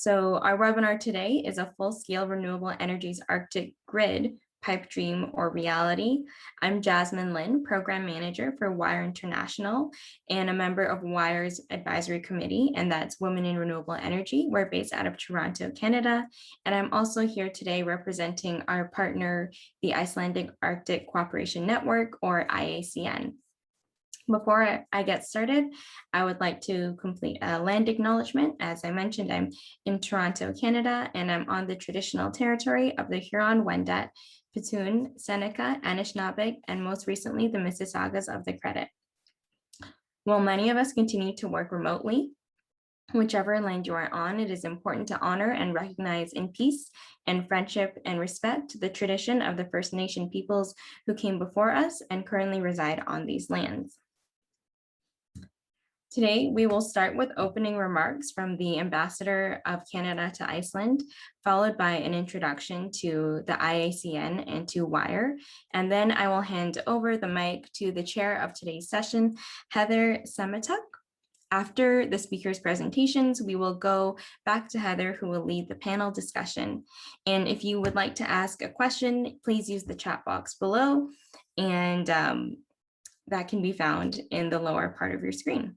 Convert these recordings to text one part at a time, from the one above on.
So our webinar today is a full-scale renewable energies Arctic grid, pipe dream or reality. I'm Jasmine Lyn, Program Manager for WIRE International and a member of WIRE's Advisory Committee, and that's Women in Renewable Energy. We're based out of Toronto, Canada. And I'm also here today representing our partner, the Icelandic Arctic Cooperation Network, or IACN. Before I get started, I would like to complete a land acknowledgement. As I mentioned, I'm in Toronto, Canada, and I'm on the traditional territory of the Huron-Wendat, Petun, Seneca, Anishinaabe, and most recently, the Mississaugas of the Credit. While many of us continue to work remotely, whichever land you are on, it is important to honor and recognize in peace and friendship and respect the tradition of the First Nation peoples who came before us and currently reside on these lands. Today, we will start with opening remarks from the Ambassador of Canada to Iceland, followed by an introduction to the IACN and to WIRE. And then I will hand over the mic to the chair of today's session, Heather Semotiuk. After the speakers' presentations, we will go back to Heather, who will lead the panel discussion. And if you would like to ask a question, please use the chat box below, and that can be found in the lower part of your screen.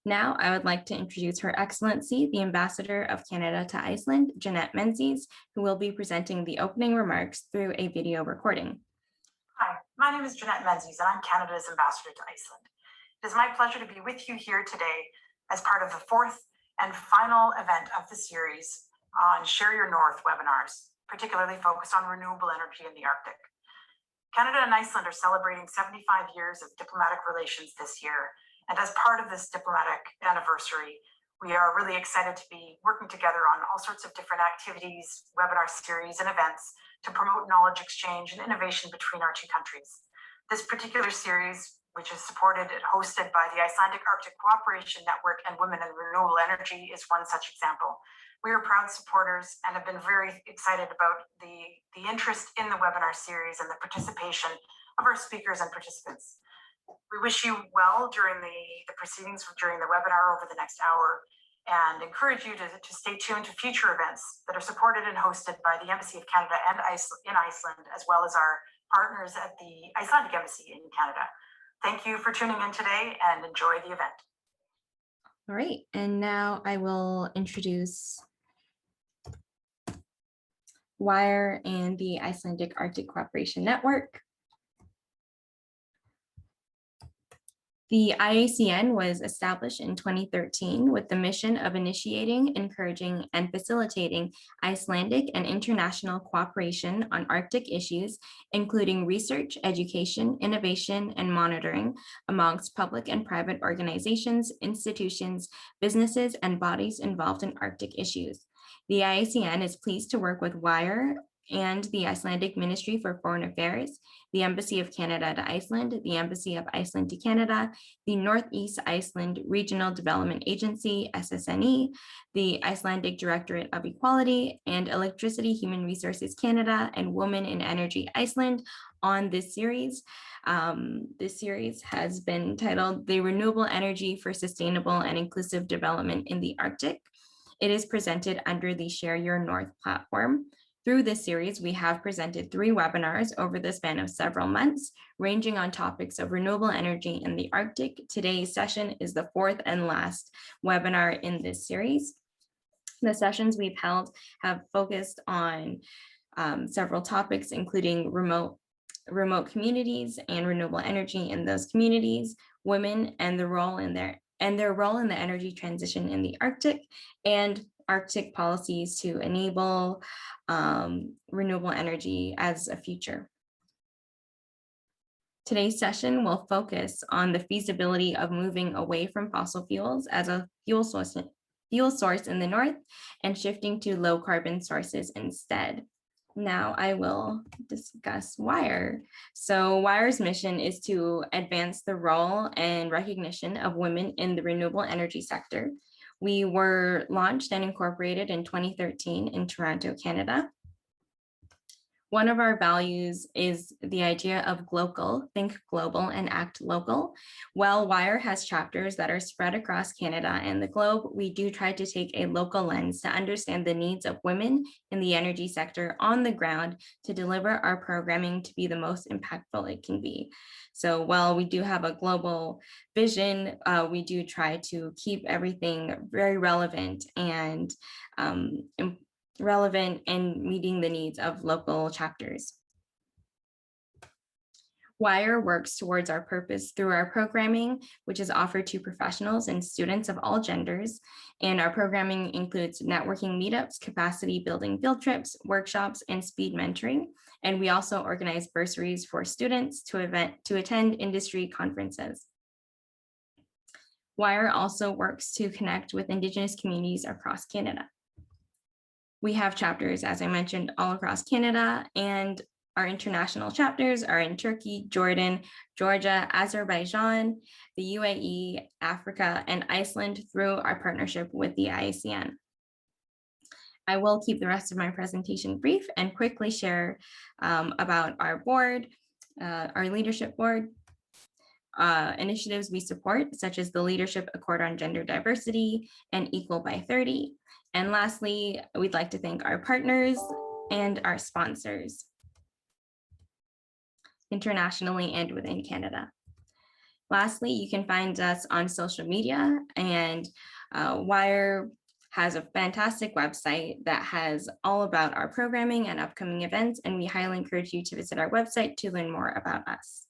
Now, I would like to introduce Her Excellency, the Ambassador of Canada to Iceland, Jeannette Menzies, who will be presenting the opening remarks through a video recording. Hi, my name is Jeannette Menzies, and I'm Canada's Ambassador to Iceland. It is my pleasure to be with you here today as part of the fourth and final event of the series on Share Your North webinars, particularly focused on renewable energy in the Arctic. Canada and Iceland are celebrating 75 years of diplomatic relations this year. And as part of this diplomatic anniversary, we are really excited to be working together on all sorts of different activities, webinar series, and events to promote knowledge exchange and innovation between our two countries. This particular series, which is supported and hosted by the Icelandic Arctic Cooperation Network and Women in Renewable Energy, is one such example. We are proud supporters and have been very excited about the interest in the webinar series and the participation of our speakers and participants. We wish you well during the proceedings during the webinar over the next hour, and encourage you to stay tuned to future events that are supported and hosted by the Embassy of Canada and in Iceland, as well as our partners at the Icelandic Embassy in Canada. Thank you for tuning in today and enjoy the event. All right, and now I will introduce WIRE and the Icelandic Arctic Cooperation Network. The IACN was established in 2013 with the mission of initiating, encouraging, and facilitating Icelandic and international cooperation on Arctic issues, including research, education, innovation, and monitoring amongst public and private organizations, institutions, businesses, and bodies involved in Arctic issues. The IACN is pleased to work with WIRE and the Icelandic Ministry for Foreign Affairs, the Embassy of Canada to Iceland, the Embassy of Iceland to Canada, the Northeast Iceland Regional Development Agency, SSNE, the Icelandic Directorate of Equality, and Electricity Human Resources Canada and Women in Energy Iceland on this series. This series has been titled The Renewable Energy for Sustainable and Inclusive Development in the Arctic. It is presented under the Share Your North platform. Through this series, we have presented 3 webinars over the span of several months, ranging on topics of renewable energy in the Arctic. Today's session is the 4th and last webinar in this series. The sessions we've held have focused on several topics, including remote communities and renewable energy in those communities, women and their role in the energy transition in the Arctic, and Arctic policies to enable renewable energy as a future. Today's session will focus on the feasibility of moving away from fossil fuels as a fuel source in the north and shifting to low carbon sources instead. Now I will discuss WIRE. So WIRE's mission is to advance the role and recognition of women in the renewable energy sector. We were launched and incorporated in 2013 in Toronto, Canada. One of our values is the idea of glocal, think global and act local. While WIRE has chapters that are spread across Canada and the globe, we do try to take a local lens to understand the needs of women in the energy sector on the ground to deliver our programming to be the most impactful it can be. So while we do have a global vision, we do try to keep everything very relevant and meeting the needs of local chapters. WIRE works towards our purpose through our programming, which is offered to professionals and students of all genders. And our programming includes networking meetups, capacity building field trips, workshops, and speed mentoring. And we also organize bursaries for students to attend industry conferences. WIRE also works to connect with Indigenous communities across Canada. We have chapters, as I mentioned, all across Canada, and our international chapters are in Turkey, Jordan, Georgia, Azerbaijan, the UAE, Africa, and Iceland through our partnership with the IACN. I will keep the rest of my presentation brief and quickly share about our board, our leadership board, initiatives we support, such as the Leadership Accord on Gender Diversity and Equal by 30. And lastly, we'd like to thank our partners and our sponsors internationally and within Canada. Lastly, you can find us on social media, and WIRE has a fantastic website that has all about our programming and upcoming events, and we highly encourage you to visit our website to learn more about us.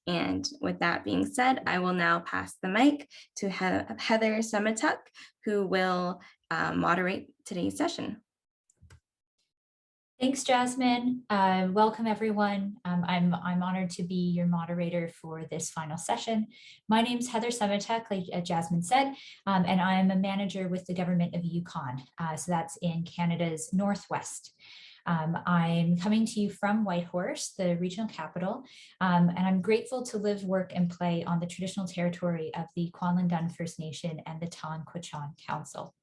And with that being said, I will now pass the mic to Heather Semotiuk, who will moderate today's session. Thanks, Jasmine. Welcome, everyone. I'm honored to be your moderator for this final session. My name is Heather Semotiuk, like Jasmine said, and I'm a manager with the government of Yukon. So that's in Canada's Northwest. I'm coming to you from Whitehorse, the regional capital, and I'm grateful to live, work, and play on the traditional territory of the Kwalindun First Nation and the Taan-Kwachon Council.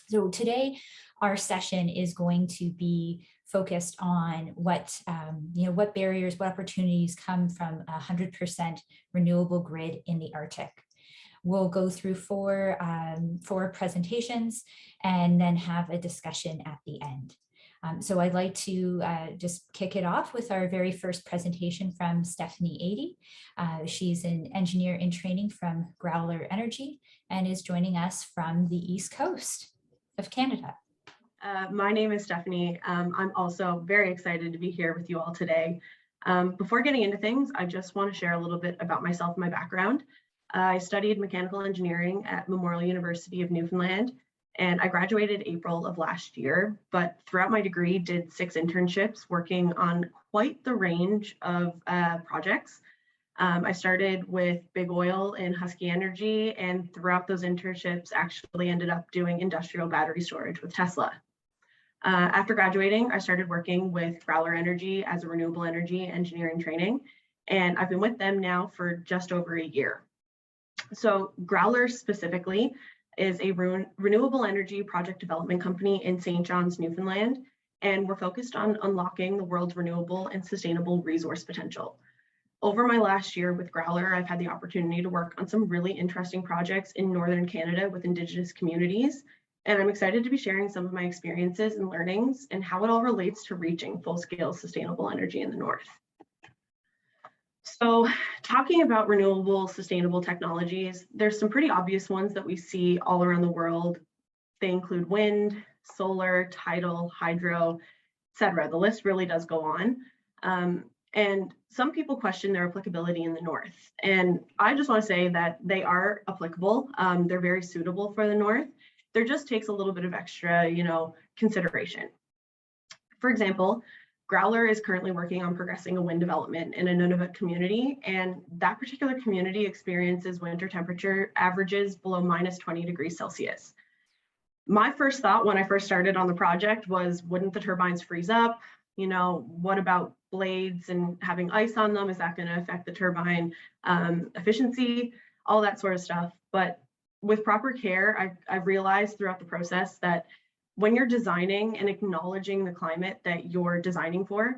So today, our session is going to be focused on what barriers, what opportunities come from 100% renewable grid in the Arctic. We'll go through four presentations and then have a discussion at the end. So I'd like to just kick it off with our very first presentation from Stephanie Adey. She's an engineer in training from Growler Energy and is joining us from the East Coast of Canada. My name is Stephanie. I'm also very excited to be here with you all today. Before getting into things, I just want to share a little bit about myself and my background. I studied mechanical engineering at Memorial University of Newfoundland, and I graduated April of last year, but throughout my degree did 6 internships working on quite the range of projects. I started with big oil and Husky Energy, and throughout those internships actually ended up doing industrial battery storage with Tesla. After graduating, I started working with Growler Energy as a renewable energy engineering training, and I've been with them now for just over a year. So Growler specifically is a renewable energy project development company in St. John's, Newfoundland, and we're focused on unlocking the world's renewable and sustainable resource potential. Over my last year with Growler, I've had the opportunity to work on some really interesting projects in Northern Canada with Indigenous communities, and I'm excited to be sharing some of my experiences and learnings and how it all relates to reaching full-scale sustainable energy in the North. So talking about renewable, sustainable technologies, there's some pretty obvious ones that we see all around the world. They include wind, solar, tidal, hydro, etc. The list really does go on. And some people question their applicability in the North. And I just want to say that they are applicable. They're very suitable for the North. There just takes a little bit of extra, consideration. For example, Growler is currently working on progressing a wind development in a Nunavut community, and that particular community experiences winter temperature averages below -20 degrees Celsius. My first thought when I first started on the project was, wouldn't the turbines freeze up? What about blades and having ice on them? Is that going to affect the turbine efficiency? All that sort of stuff. But with proper care, I've realized throughout the process that when you're designing and acknowledging the climate that you're designing for,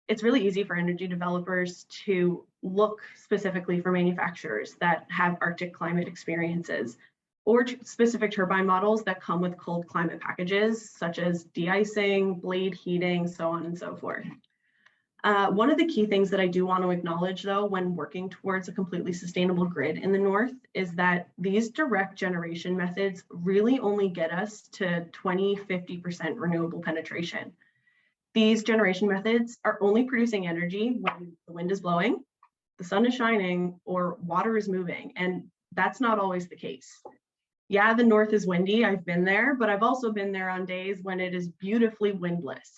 it's really easy for energy developers to look specifically for manufacturers that have Arctic climate experiences, or specific turbine models that come with cold climate packages, such as de-icing, blade heating, so on and so forth. One of the key things that I do want to acknowledge, though, when working towards a completely sustainable grid in the North, is that these direct generation methods really only get us to 20–50% renewable penetration. These generation methods are only producing energy when the wind is blowing, the sun is shining, or water is moving, and that's not always the case. Yeah, the North is windy, I've been there, but I've also been there on days when it is beautifully windless.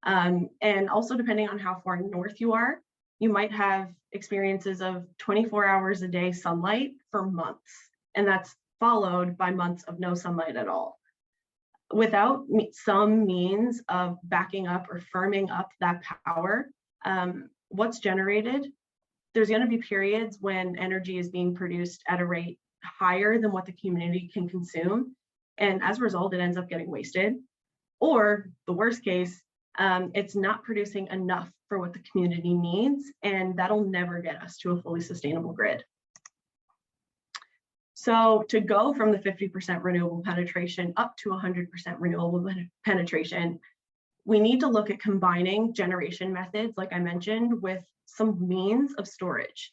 And also, depending on how far north you are, you might have experiences of 24 hours a day sunlight for months, and that's followed by months of no sunlight at all. Without some means of backing up or firming up that power, what's generated, there's going to be periods when energy is being produced at a rate higher than what the community can consume, and as a result, it ends up getting wasted. Or the worst case, it's not producing enough for what the community needs, and that'll never get us to a fully sustainable grid. So to go from the 50% renewable penetration up to 100% renewable penetration, we need to look at combining generation methods, like I mentioned, with some means of storage,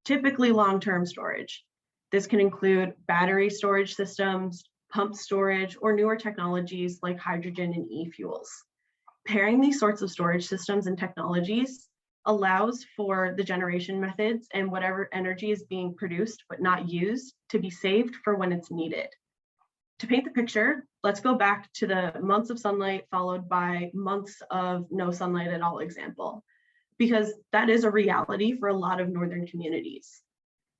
typically long-term storage. This can include battery storage systems, pump storage, or newer technologies like hydrogen and e-fuels. Pairing these sorts of storage systems and technologies allows for the generation methods and whatever energy is being produced but not used to be saved for when it's needed. To paint the picture, let's go back to the months of sunlight followed by months of no sunlight at all example, because that is a reality for a lot of northern communities.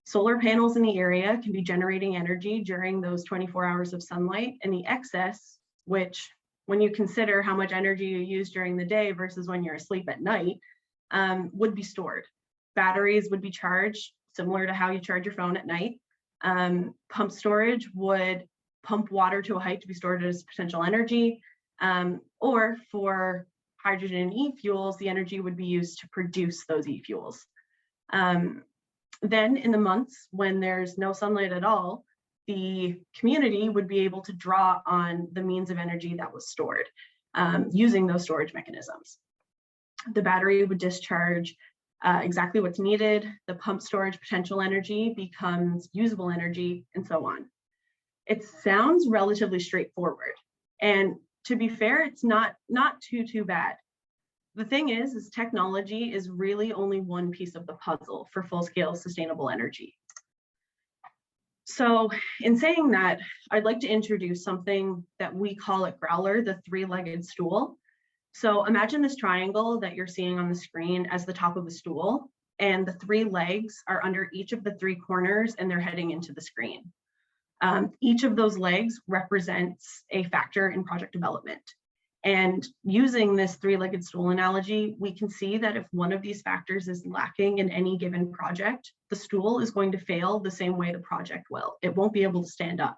Solar panels in the area can be generating energy during those 24 hours of sunlight, and the excess, which when you consider how much energy you use during the day versus when you're asleep at night, would be stored. Batteries would be charged similar to how you charge your phone at night. Pump storage would pump water to a height to be stored as potential energy, or for hydrogen and e-fuels, the energy would be used to produce those e-fuels. Then in the months when there's no sunlight at all, the community would be able to draw on the means of energy that was stored using those storage mechanisms. The battery would discharge exactly what's needed, the pump storage potential energy becomes usable energy, and so on. It sounds relatively straightforward, and to be fair, it's not too bad. The thing is technology is really only one piece of the puzzle for full-scale sustainable energy. So in saying that, I'd like to introduce something that we call at Growler the three-legged stool. So imagine this triangle that you're seeing on the screen as the top of a stool, and the three legs are under each of the three corners and they're heading into the screen. Each of those legs represents a factor in project development. And using this three-legged stool analogy, we can see that if one of these factors is lacking in any given project, the stool is going to fail the same way the project will. It won't be able to stand up.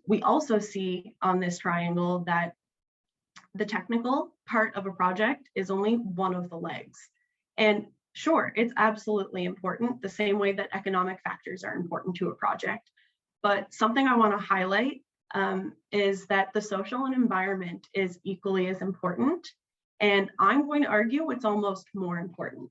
We also see on this triangle that the technical part of a project is only one of the legs. And sure, it's absolutely important, the same way that economic factors are important to a project. But something I want to highlight is that the social and environment is equally as important. And I'm going to argue it's almost more important.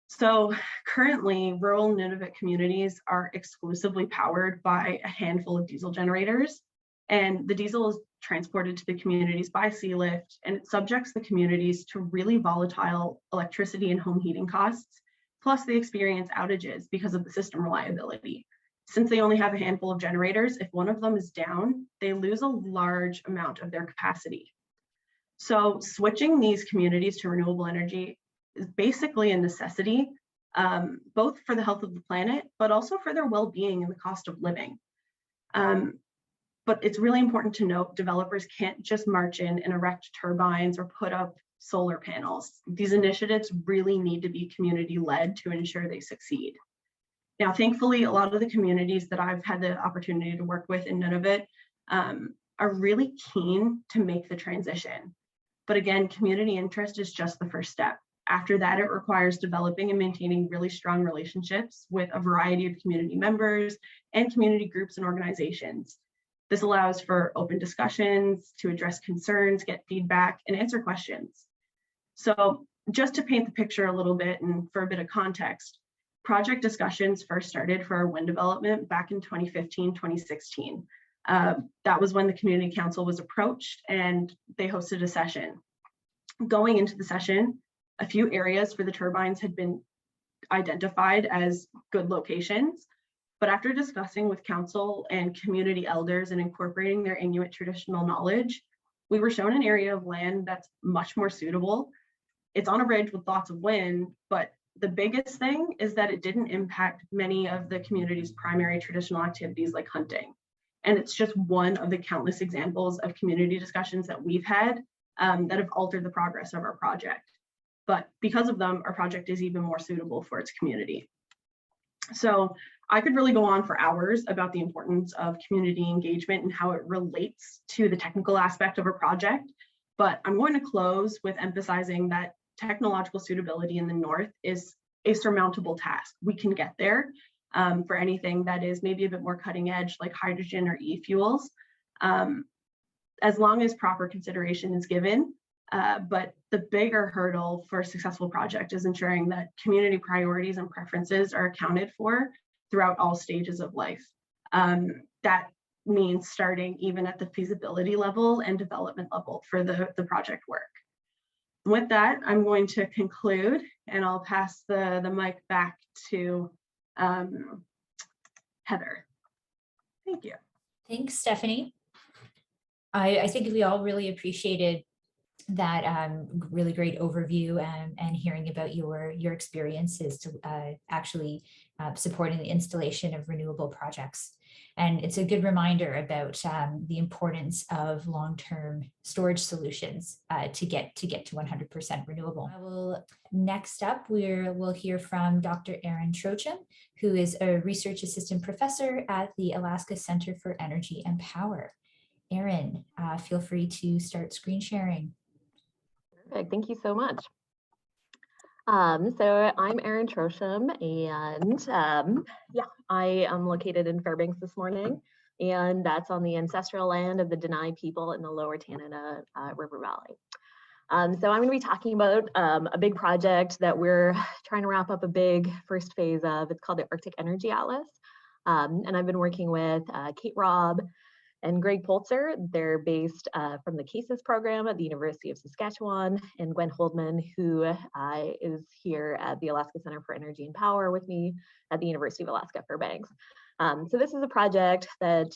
So currently, rural Nunavut communities are exclusively powered by a handful of diesel generators. And the diesel is transported to the communities by sea lift, and it subjects the communities to really volatile electricity and home heating costs. Plus, they experience outages because of the system reliability. Since they only have a handful of generators, if one of them is down, they lose a large amount of their capacity. So switching these communities to renewable energy is basically a necessity, both for the health of the planet, but also for their well-being and the cost of living. But it's really important to note developers can't just march in and erect turbines or put up solar panels. These initiatives really need to be community-led to ensure they succeed. Now, thankfully, a lot of the communities that I've had the opportunity to work with in Nunavut are really keen to make the transition. But again, community interest is just the first step. After that, it requires developing and maintaining really strong relationships with a variety of community members and community groups and organizations. This allows for open discussions, to address concerns, get feedback, and answer questions. So just to paint the picture a little bit and for a bit of context, project discussions first started for our wind development back in 2015, 2016. That was when the community council was approached and they hosted a session. Going into the session, a few areas for the turbines had been identified as good locations, but after discussing with council and community elders and incorporating their Inuit traditional knowledge, we were shown an area of land that's much more suitable. It's on a ridge with lots of wind, but the biggest thing is that it didn't impact many of the community's primary traditional activities like hunting. And it's just one of the countless examples of community discussions that we've had that have altered the progress of our project. But because of them, our project is even more suitable for its community. So I could really go on for hours about the importance of community engagement and how it relates to the technical aspect of a project, but I'm going to close with emphasizing that technological suitability in the North is a surmountable task. We can get there for anything that is maybe a bit more cutting edge, like hydrogen or e-fuels, as long as proper consideration is given. But the bigger hurdle for a successful project is ensuring that community priorities and preferences are accounted for throughout all stages of life. That means starting even at the feasibility level and development level for the project work. With that, I'm going to conclude and I'll pass the mic back to Heather. Thank you. Thanks, Stephanie. I think we all really appreciated that really great overview and hearing about your experiences to actually supporting the installation of renewable projects. And it's a good reminder about the importance of long-term storage solutions to get to 100% renewable. Next up, we'll hear from Dr. Erin Trochim, who is a research assistant professor at the Alaska Center for Energy and Power. Erin, feel free to start screen sharing. Perfect. Thank you so much. So I'm Erin Trochim, and yeah, I am located in Fairbanks this morning, and that's on the ancestral land of the Denai people in the Lower Tanana River Valley. So I'm going to be talking about a big project that we're trying to wrap up a big first phase of. It's called the Arctic Energy Atlas, and I've been working with Kate Robb and Greg Polzer. They're based from the CASES program at the University of Saskatchewan, and Gwen Holdman, who is here at the Alaska Center for Energy and Power with me at the University of Alaska Fairbanks. So this is a project that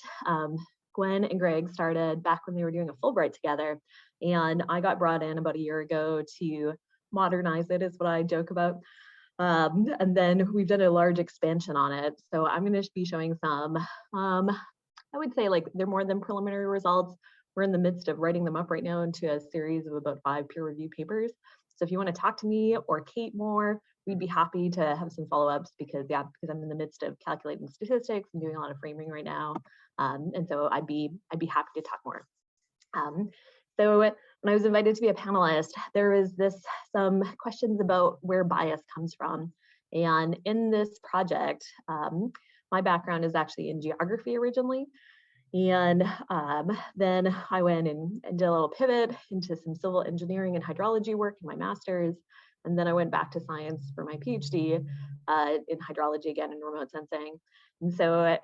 Gwen and Greg started back when they were doing a Fulbright together, and I got brought in about a year ago to modernize it, is what I joke about. And then we've done a large expansion on it. So I'm going to be showing some I would say like they're more than preliminary results. We're in the midst of writing them up right now into a series of about 5 peer-reviewed papers. So if you want to talk to me or Kate more, we'd be happy to have some follow-ups because I'm in the midst of calculating statistics and doing a lot of framing right now. And so I'd be happy to talk more. So when I was invited to be a panelist, there was some questions about where bias comes from. And in this project, my background is actually in geography originally. And then I went and did a little pivot into some civil engineering and hydrology work in my master's. And then I went back to science for my PhD in hydrology again in remote sensing. And so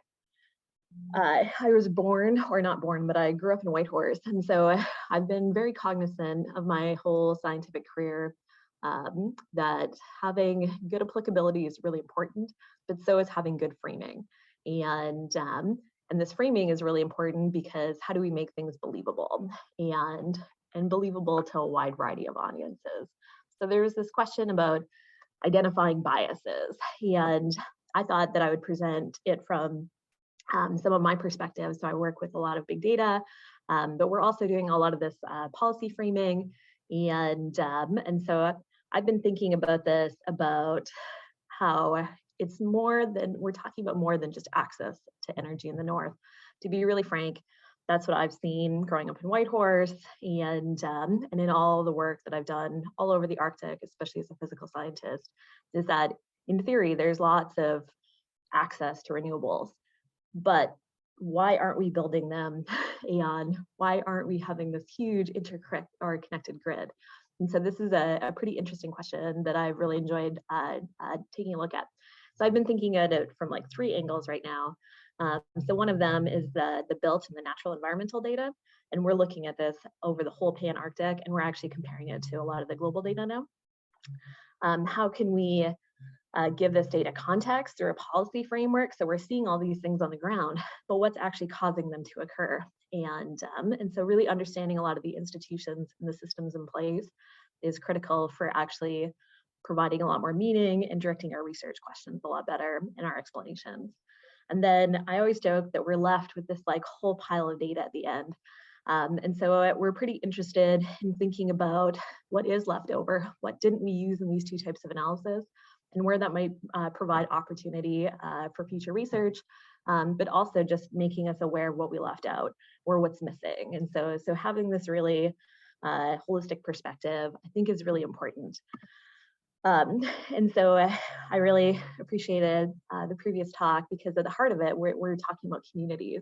I was born, or not born, but I grew up in Whitehorse. And so I've been very cognizant of my whole scientific career that having good applicability is really important, but so is having good framing. And this framing is really important because how do we make things believable and believable to a wide variety of audiences? So there was this question about identifying biases, and I thought that I would present it from some of my perspectives. So I work with a lot of big data, but we're also doing a lot of this policy framing, and so I've been thinking about this, about how it's more than, we're talking about more than just access to energy in the North. To be really frank, that's what I've seen growing up in Whitehorse, and in all the work that I've done all over the Arctic, especially as a physical scientist, is that in theory, there's lots of access to renewables, but why aren't we building them, and why aren't we having this huge connected grid? And so this is a pretty interesting question that I've really enjoyed taking a look at. So I've been thinking at it from like 3 angles right now. So one of them is the built and the natural environmental data, and we're looking at this over the whole Pan-Arctic, and we're actually comparing it to a lot of the global data now. How can we give this data context through a policy framework? So we're seeing all these things on the ground, but what's actually causing them to occur? And so really understanding a lot of the institutions and the systems in place is critical for actually providing a lot more meaning and directing our research questions a lot better in our explanations. And then I always joke that we're left with this like whole pile of data at the end. And so we're pretty interested in thinking about what is left over, what didn't we use in these 2 types of analysis, and where that might provide opportunity for future research, but also just making us aware of what we left out or what's missing. And so having this really holistic perspective, I think, is really important. And so I really appreciated the previous talk, because at the heart of it, we're talking about communities,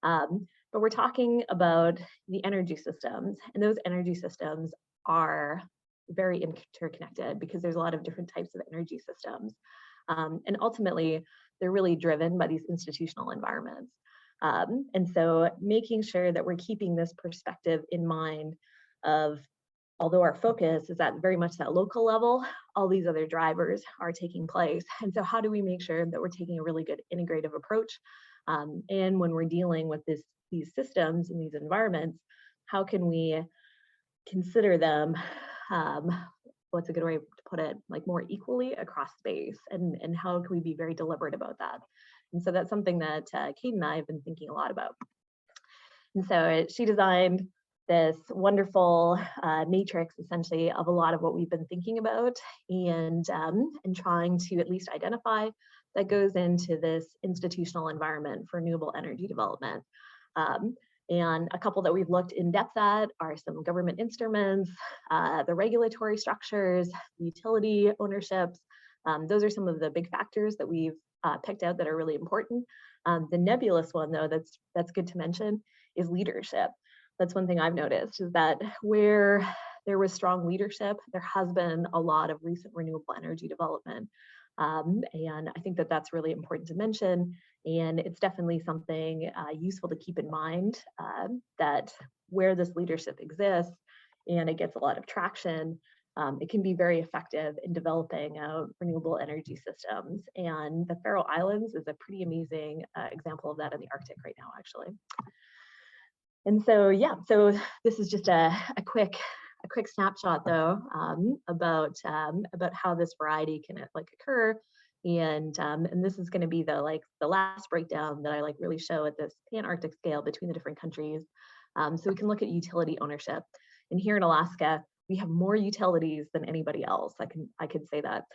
but we're talking about the energy systems, and those energy systems are very interconnected because there's a lot of different types of energy systems. And ultimately, they're really driven by these institutional environments. And so making sure that we're keeping this perspective in mind of, although our focus is at very much that local level, all these other drivers are taking place. And so how do we make sure that we're taking a really good integrative approach? And when we're dealing with these systems and these environments, how can we consider them, what's a good way to put it, like more equally across space, and how can we be very deliberate about that? And so that's something that Kate and I have been thinking a lot about. And so she designed this wonderful matrix, essentially, of a lot of what we've been thinking about and trying to at least identify that goes into this institutional environment for renewable energy development. And a couple that we've looked in depth at are some government instruments, the regulatory structures, utility ownerships. Those are some of the big factors that we've picked out that are really important. The nebulous one, though, that's good to mention, is leadership. That's one thing I've noticed, is that where there was strong leadership, there has been a lot of recent renewable energy development. And I think that that's really important to mention. And it's definitely something useful to keep in mind, that where this leadership exists and it gets a lot of traction, it can be very effective in developing renewable energy systems. And the Faroe Islands is a pretty amazing example of that in the Arctic right now, actually. And so, yeah, so this is just a quick snapshot, though, about how this variety can occur, and this is going to be the last breakdown that I really show at this Pan-Arctic scale between the different countries. So we can look at utility ownership, and here in Alaska we have more utilities than anybody else. I could say that,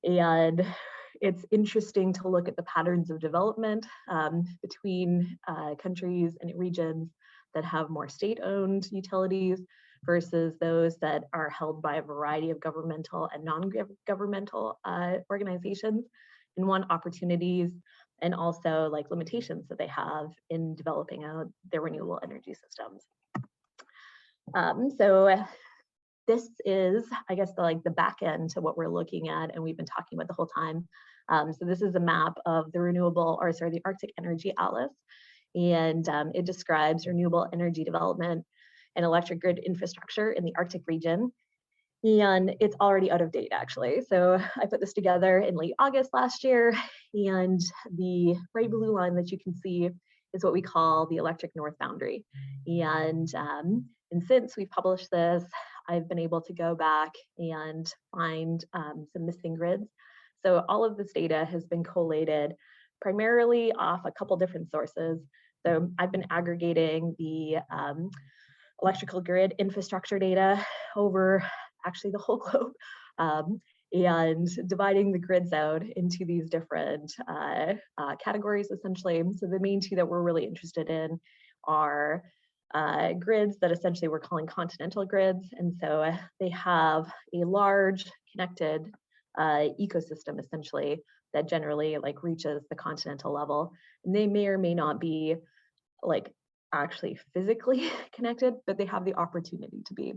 and it's interesting to look at the patterns of development between countries and regions that have more state-owned utilities versus those that are held by a variety of governmental and non-governmental organizations, and want opportunities and also limitations that they have in developing out their renewable energy systems. So this is, I guess, the back end to what we're looking at, and we've been talking about the whole time. So this is a map of the Arctic Energy Atlas, and it describes renewable energy development and electric grid infrastructure in the Arctic region. And it's already out of date, actually. So I put this together in late August last year, and the bright blue line that you can see is what we call the electric north boundary. And since we've published this, I've been able to go back and find some missing grids. So all of this data has been collated primarily off a couple different sources. So I've been aggregating the electrical grid infrastructure data over actually the whole globe, and dividing the grids out into these different categories, essentially. So the main 2 that we're really interested in are grids that essentially we're calling continental grids. And so they have a large connected ecosystem essentially that generally like reaches the continental level. And they may or may not be like actually physically connected, but they have the opportunity to be.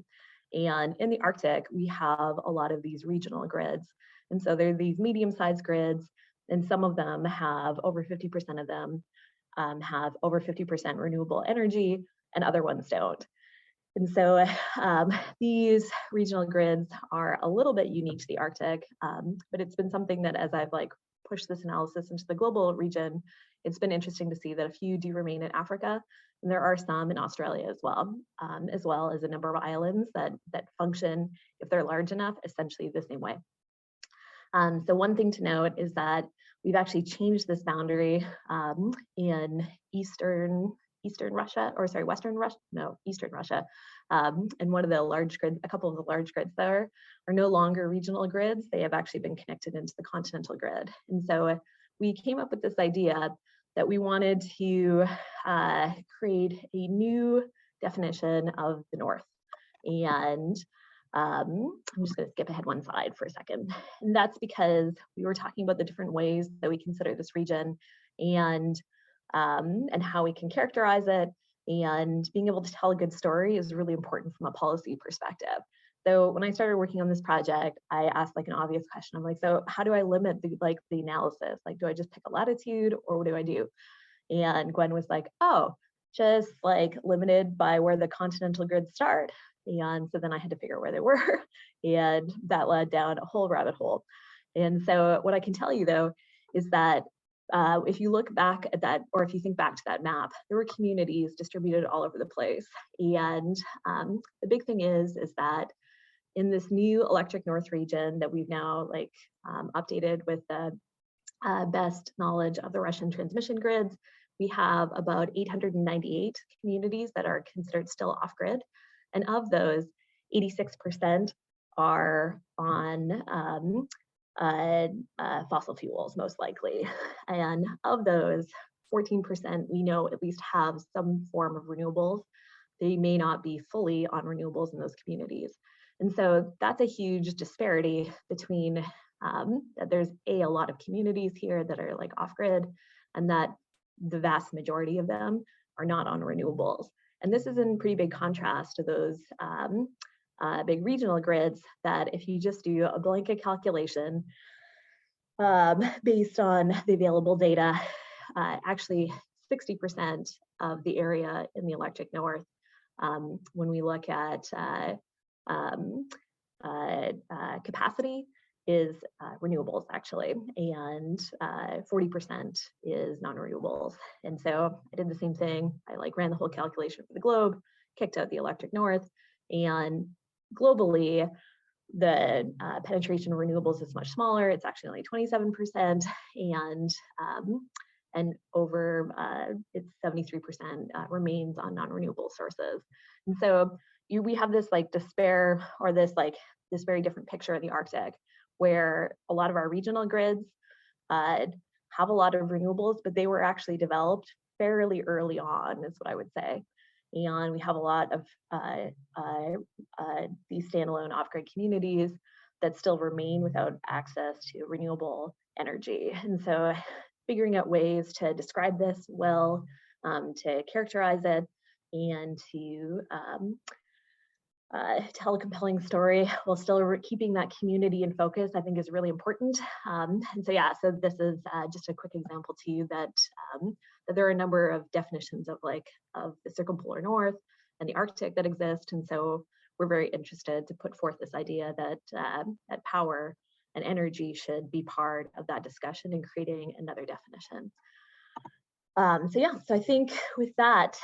And in the Arctic, we have a lot of these regional grids. And so they're these medium-sized grids, and some of them have over 50% of them have over 50% renewable energy, and other ones don't. And so these regional grids are a little bit unique to the Arctic, but it's been something that as I've like pushed this analysis into the global region, it's been interesting to see that a few do remain in Africa, and there are some in Australia as well as a number of islands that function, if they're large enough, essentially the same way. So one thing to note is that we've actually changed this boundary in Eastern Russia, or sorry, Eastern Russia. And one of the large grids, a couple of the large grids there are no longer regional grids. They have actually been connected into the continental grid. And so we came up with this idea that we wanted to create a new definition of the North. And I'm just going to skip ahead one slide for a second. And that's because we were talking about the different ways that we consider this region and how we can characterize it. And being able to tell a good story is really important from a policy perspective. So when I started working on this project, I asked like an obvious question. I'm like, so how do I limit the analysis? Like, do I just pick a latitude or what do I do? And Gwen was like, oh, just like limited by where the continental grids start. And so then I had to figure out where they were, and that led down a whole rabbit hole. And so what I can tell you though, is that if you look back at that, or if you think back to that map, there were communities distributed all over the place. And the big thing is that in this new Electric North region that we've now like updated with the best knowledge of the Russian transmission grids, we have about 898 communities that are considered still off-grid. And of those, 86% are on fossil fuels, most likely. And of those, 14% we know at least have some form of renewables. They may not be fully on renewables in those communities. And so that's a huge disparity between that there's a lot of communities here that are like off-grid, and that the vast majority of them are not on renewables. And this is in pretty big contrast to those big regional grids that if you just do a blanket calculation based on the available data, actually 60% of the area in the Electric North, when we look at capacity, is renewables actually, and 40% is non-renewables. And so I did the same thing. I like ran the whole calculation for the globe, kicked out the Electric North, and globally, the penetration of renewables is much smaller. It's actually only 27%, and over it's 73% remains on non-renewable sources. And so we have this like despair, or this very different picture of the Arctic, where a lot of our regional grids have a lot of renewables, but they were actually developed fairly early on, is what I would say. And we have a lot of these standalone off-grid communities that still remain without access to renewable energy. And so figuring out ways to describe this well, to characterize it, and to tell a compelling story while still keeping that community in focus, I think is really important. And so yeah, so this is just a quick example to you that there are a number of definitions of the circumpolar North and the Arctic that exist. And so we're very interested to put forth this idea that that power and energy should be part of that discussion in creating another definition. So yeah, so I think with that,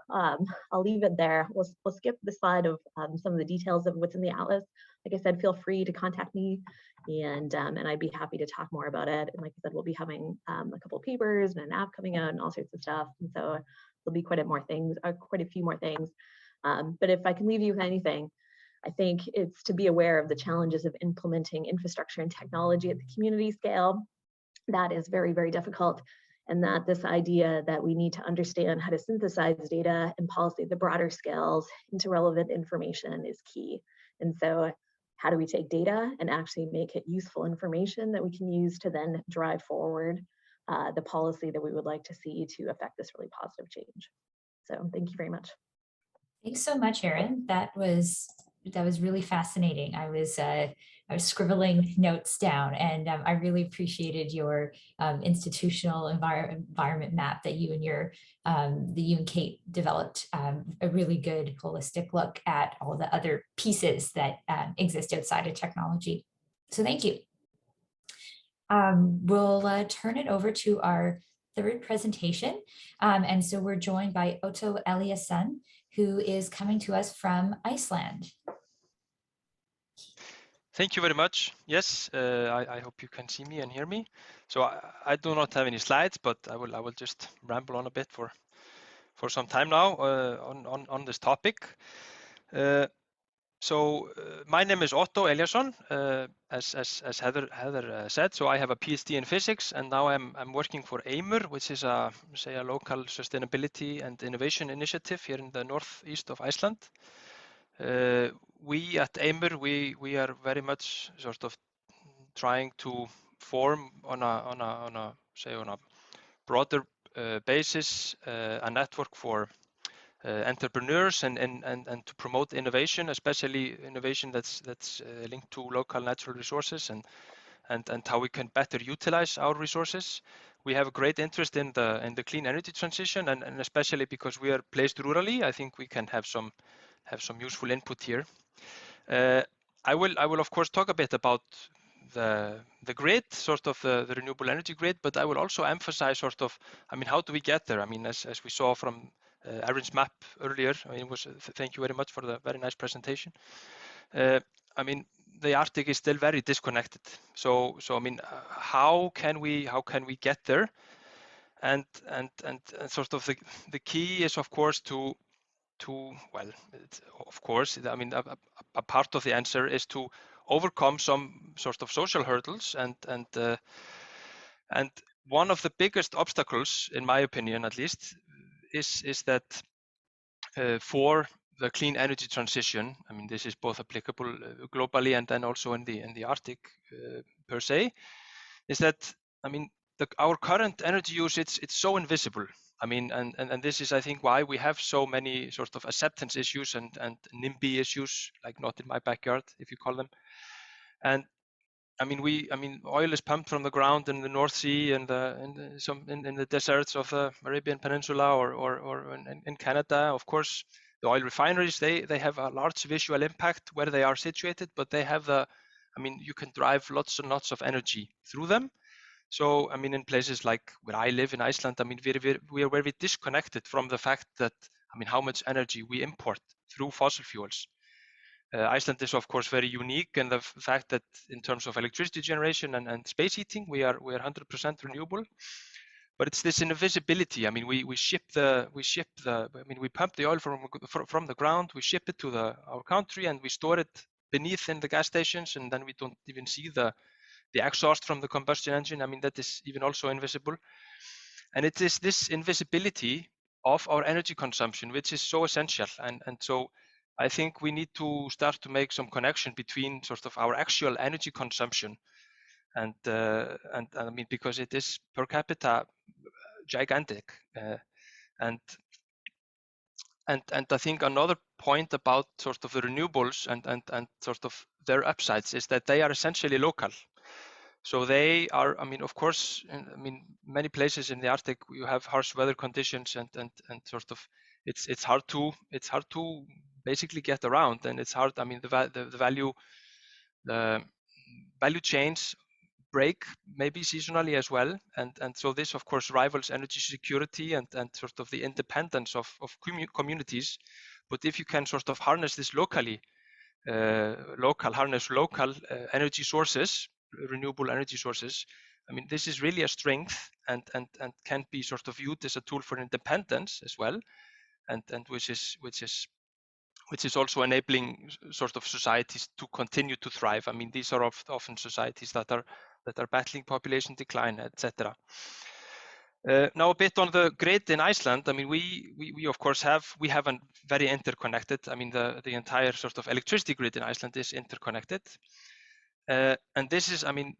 I'll leave it there. We'll skip the slide of some of the details of what's in the atlas. Like I said, feel free to contact me, and I'd be happy to talk more about it. And like I said, we'll be having a couple of papers and an app coming out and all sorts of stuff. And so there'll be quite a few more things. But if I can leave you with anything, I think it's to be aware of the challenges of implementing infrastructure and technology at the community scale. That is very, very difficult. and that this idea that we need to understand how to synthesize data and policy at the broader scales into relevant information is key. And so how do we take data and actually make it useful information that we can use to then drive forward the policy that we would like to see to affect this really positive change? So thank you very much. Thanks so much, Erin. That was really fascinating. I was scribbling notes down, and I really appreciated your institutional environment map that you and you and Kate developed. A really good holistic look at all the other pieces that exist outside of technology. So thank you. We'll turn it over to our third presentation. And so we're joined by Ottó Elíasson, who is coming to us from Iceland. Thank you very much. Yes, I hope you can see me and hear me. So I do not have any slides, but I will just ramble on a bit for some time now on this topic. So my name is Ottó Elíasson, as Heather said. So I have a PhD in physics, and now I'm working for EIMUR, which is a local sustainability and innovation initiative here in the northeast of Iceland. We at EIMUR we are very much sort of trying to form on a broader basis a network for entrepreneurs and to promote innovation, especially innovation that's linked to local natural resources and how we can better utilize our resources. We have a great interest in the clean energy transition, and especially because we are placed rurally, I think we can have some useful input here. I will of course talk a bit about the grid, sort of the renewable energy grid, but I will also emphasize sort of, I mean, how do we get there? I mean, as we saw from Erin's map earlier, I mean, thank you very much for the very nice presentation. I mean, the Arctic is still very disconnected. So I mean, how can we get there? And sort of the key is of course of course, I mean, a part of the answer is to overcome some sort of social hurdles, and one of the biggest obstacles, in my opinion at least, is that for the clean energy transition, I mean, this is both applicable globally and then also in the Arctic per se, is that, I mean, our current energy use, it's so invisible. I mean, and this is, I think, why we have so many sort of acceptance issues and NIMBY issues, like not in my backyard, if you call them. And I mean, oil is pumped from the ground in the North Sea and in the deserts of the Arabian Peninsula or in Canada. Of course, the oil refineries, they have a large visual impact where they are situated, but they have I mean, you can drive lots and lots of energy through them. So, I mean, in places like where I live in Iceland, I mean, we are very disconnected from the fact that, I mean, how much energy we import through fossil fuels. Iceland is, of course, very unique in the fact that in terms of electricity generation and space heating, we are 100% renewable. But it's this invisibility. I mean, we pump the oil from the ground, we ship it to our country, and we store it beneath in the gas stations, and then we don't even see the exhaust from the combustion engine. I mean, that is even also invisible. And it is this invisibility of our energy consumption which is so essential. And so I think we need to start to make some connection between sort of our actual energy consumption and I mean, because it is per capita gigantic. And I think another point about sort of the renewables and sort of their upsides is that they are essentially local. So they are, I mean, of course, I mean, many places in the Arctic you have harsh weather conditions and sort of it's hard to basically get around, and it's hard. I mean, the value chains break maybe seasonally as well, and so this of course rivals energy security and sort of the independence of communities. But if you can sort of harness this locally, harness local energy sources, renewable energy sources, I mean, this is really a strength and can be sort of viewed as a tool for independence as well, and which is also enabling sort of societies to continue to thrive. I mean, these are often societies that are battling population decline, etc. Now a bit on the grid in Iceland. I mean, we of course have a very interconnected. I mean, the entire sort of electricity grid in Iceland is interconnected, and this is, I mean,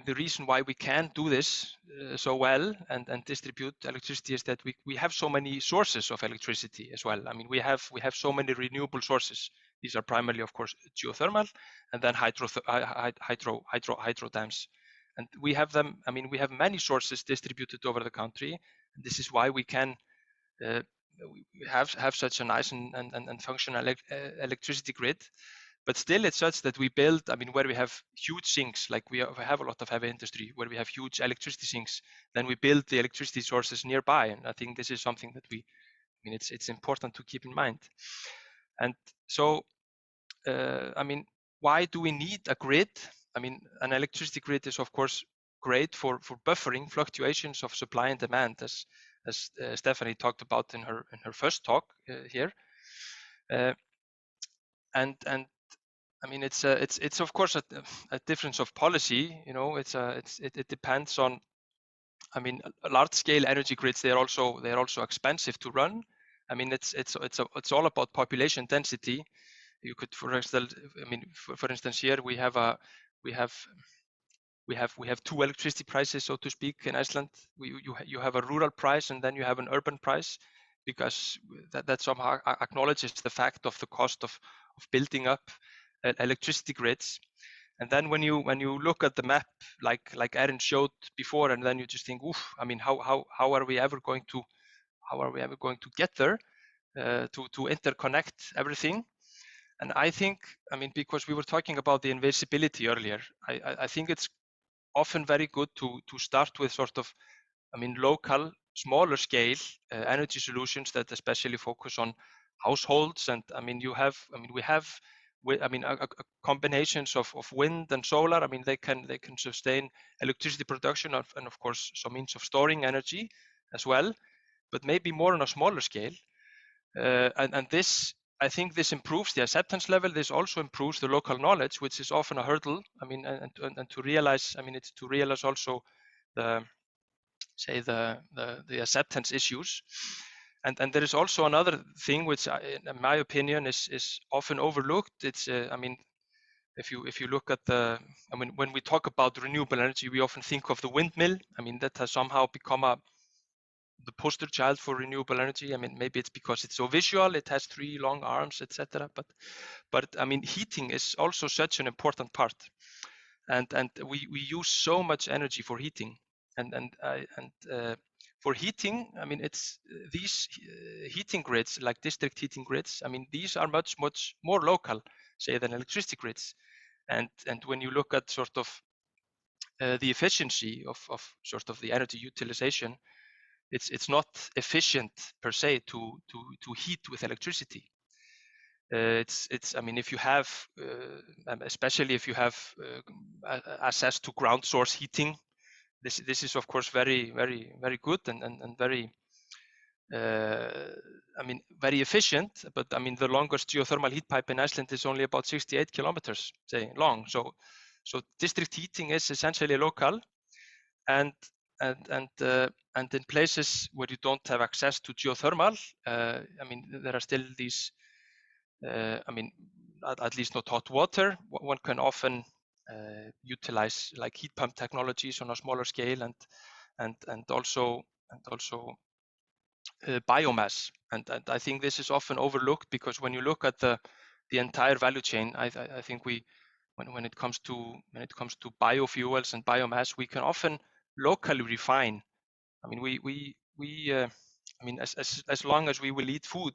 the reason why we can do this so well and distribute electricity is that we have so many sources of electricity as well. I mean, we have so many renewable sources. These are primarily, of course, geothermal, and then hydro dams. And we have them. I mean, we have many sources distributed over the country. And this is why we can have such a nice and functional electricity grid. But still, it's such that we build. I mean, where we have huge sinks, like we have a lot of heavy industry, where we have huge electricity sinks. Then we build the electricity sources nearby, and I think this is something that I mean, it's important to keep in mind. And so, I mean, why do we need a grid? I mean, an electricity grid is, of course, great for buffering fluctuations of supply and demand, as Stephanie talked about in her first talk here. And I mean, it's of course a difference of policy. You know, it depends on. I mean, large scale energy grids, they're also expensive to run. I mean, it's all about population density. You could, for instance, I mean, for instance, here we have two electricity prices, so to speak, in Iceland. You have a rural price and then you have an urban price, because that somehow acknowledges the fact of the cost of building up electricity grids. And then when you look at the map, like Erin showed before, and then you just think, oof, I mean, how are we ever going to get there to interconnect everything? And I think, I mean, because we were talking about the invisibility earlier, I think it's often very good to start with sort of, I mean, local, smaller scale energy solutions that especially focus on households. And I mean, we have combinations of wind and solar. I mean, they can sustain electricity production and of course some means of storing energy as well, but maybe more on a smaller scale. And this, I think this improves the acceptance level. This also improves the local knowledge, which is often a hurdle. I mean, and to realize, I mean, it's to realize also the acceptance issues. And there is also another thing which, in my opinion, is often overlooked. It's, I mean, if you look at I mean, when we talk about renewable energy, we often think of the windmill. I mean, that has somehow become the poster child for renewable energy. I mean, maybe it's because it's so visual, it has 3 long arms, etc. But I mean, heating is also such an important part, and we use so much energy for heating, and for heating, I mean, it's these heating grids, like district heating grids. I mean, these are much more local, say, than electricity grids, and when you look at sort of the efficiency of sort of the energy utilization, it's not efficient per se to heat with electricity. It's I mean, if you have especially if you have access to ground source heating, this is of course very good and very I mean, very efficient. But I mean, the longest geothermal heat pipe in Iceland is only about 68 kilometers, say, long. So district heating is essentially local, and in places where you don't have access to geothermal, I mean, there are still these, I mean, at least not hot water. One can often utilize like heat pump technologies on a smaller scale, and also biomass. And I think this is often overlooked, because when you look at the entire value chain, I think when it comes to biofuels and biomass, we can often locally refine. I mean, I mean, as long as we will eat food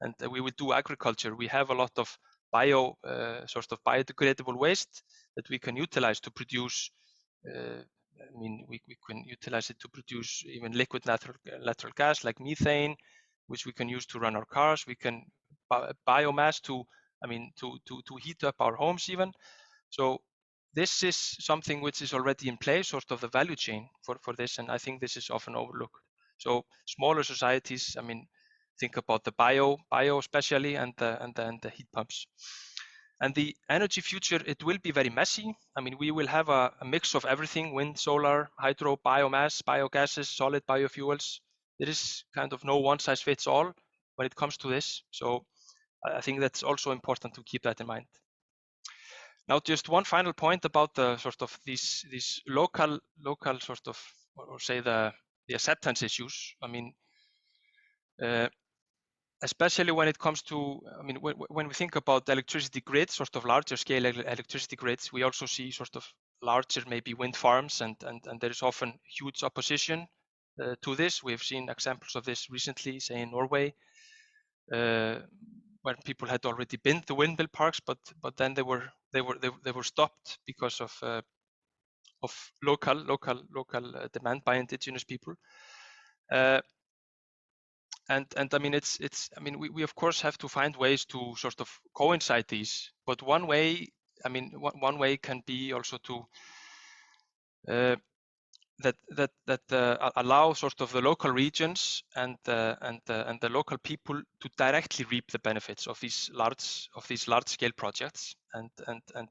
and we will do agriculture, we have a lot of sort of biodegradable waste that we can utilize to produce. I mean, we can utilize it to produce even liquid natural gas like methane, which we can use to run our cars. We can biomass to heat up our homes even. So this is something which is already in place, sort of the value chain for this, and I think this is often overlooked. So smaller societies, I mean, think about the bio especially, and the heat pumps. And the energy future, it will be very messy. I mean, we will have a mix of everything: wind, solar, hydro, biomass, biogases, solid biofuels. There is kind of no one size fits all when it comes to this. So I think that's also important to keep that in mind. Now, just one final point about the sort of these local sort of, or say the acceptance issues. I mean, especially when it comes to, I mean, when we think about electricity grids, sort of larger scale electricity grids, we also see sort of larger maybe wind farms, and there is often huge opposition to this. We have seen examples of this recently, say in Norway, where people had already been to windmill parks, but then they were stopped because of local demand by indigenous people. And I mean, I mean, we of course have to find ways to sort of coincide these, but one way, I mean, one way can be also to allow sort of the local regions and the local people to directly reap the benefits of these large scale projects, and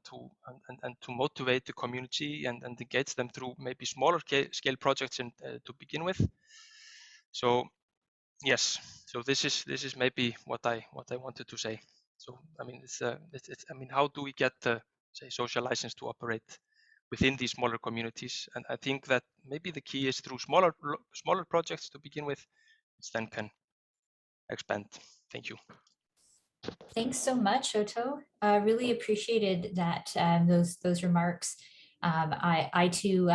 to motivate the community and engage them through maybe smaller scale projects to begin with. So yes, so this is maybe what I wanted to say. So I mean, it's I mean, how do we get say social license to operate within these smaller communities? And I think that maybe the key is through smaller projects to begin with, which then can expand. Thank you. Thanks so much, Ottó. Really appreciated that, those remarks. I too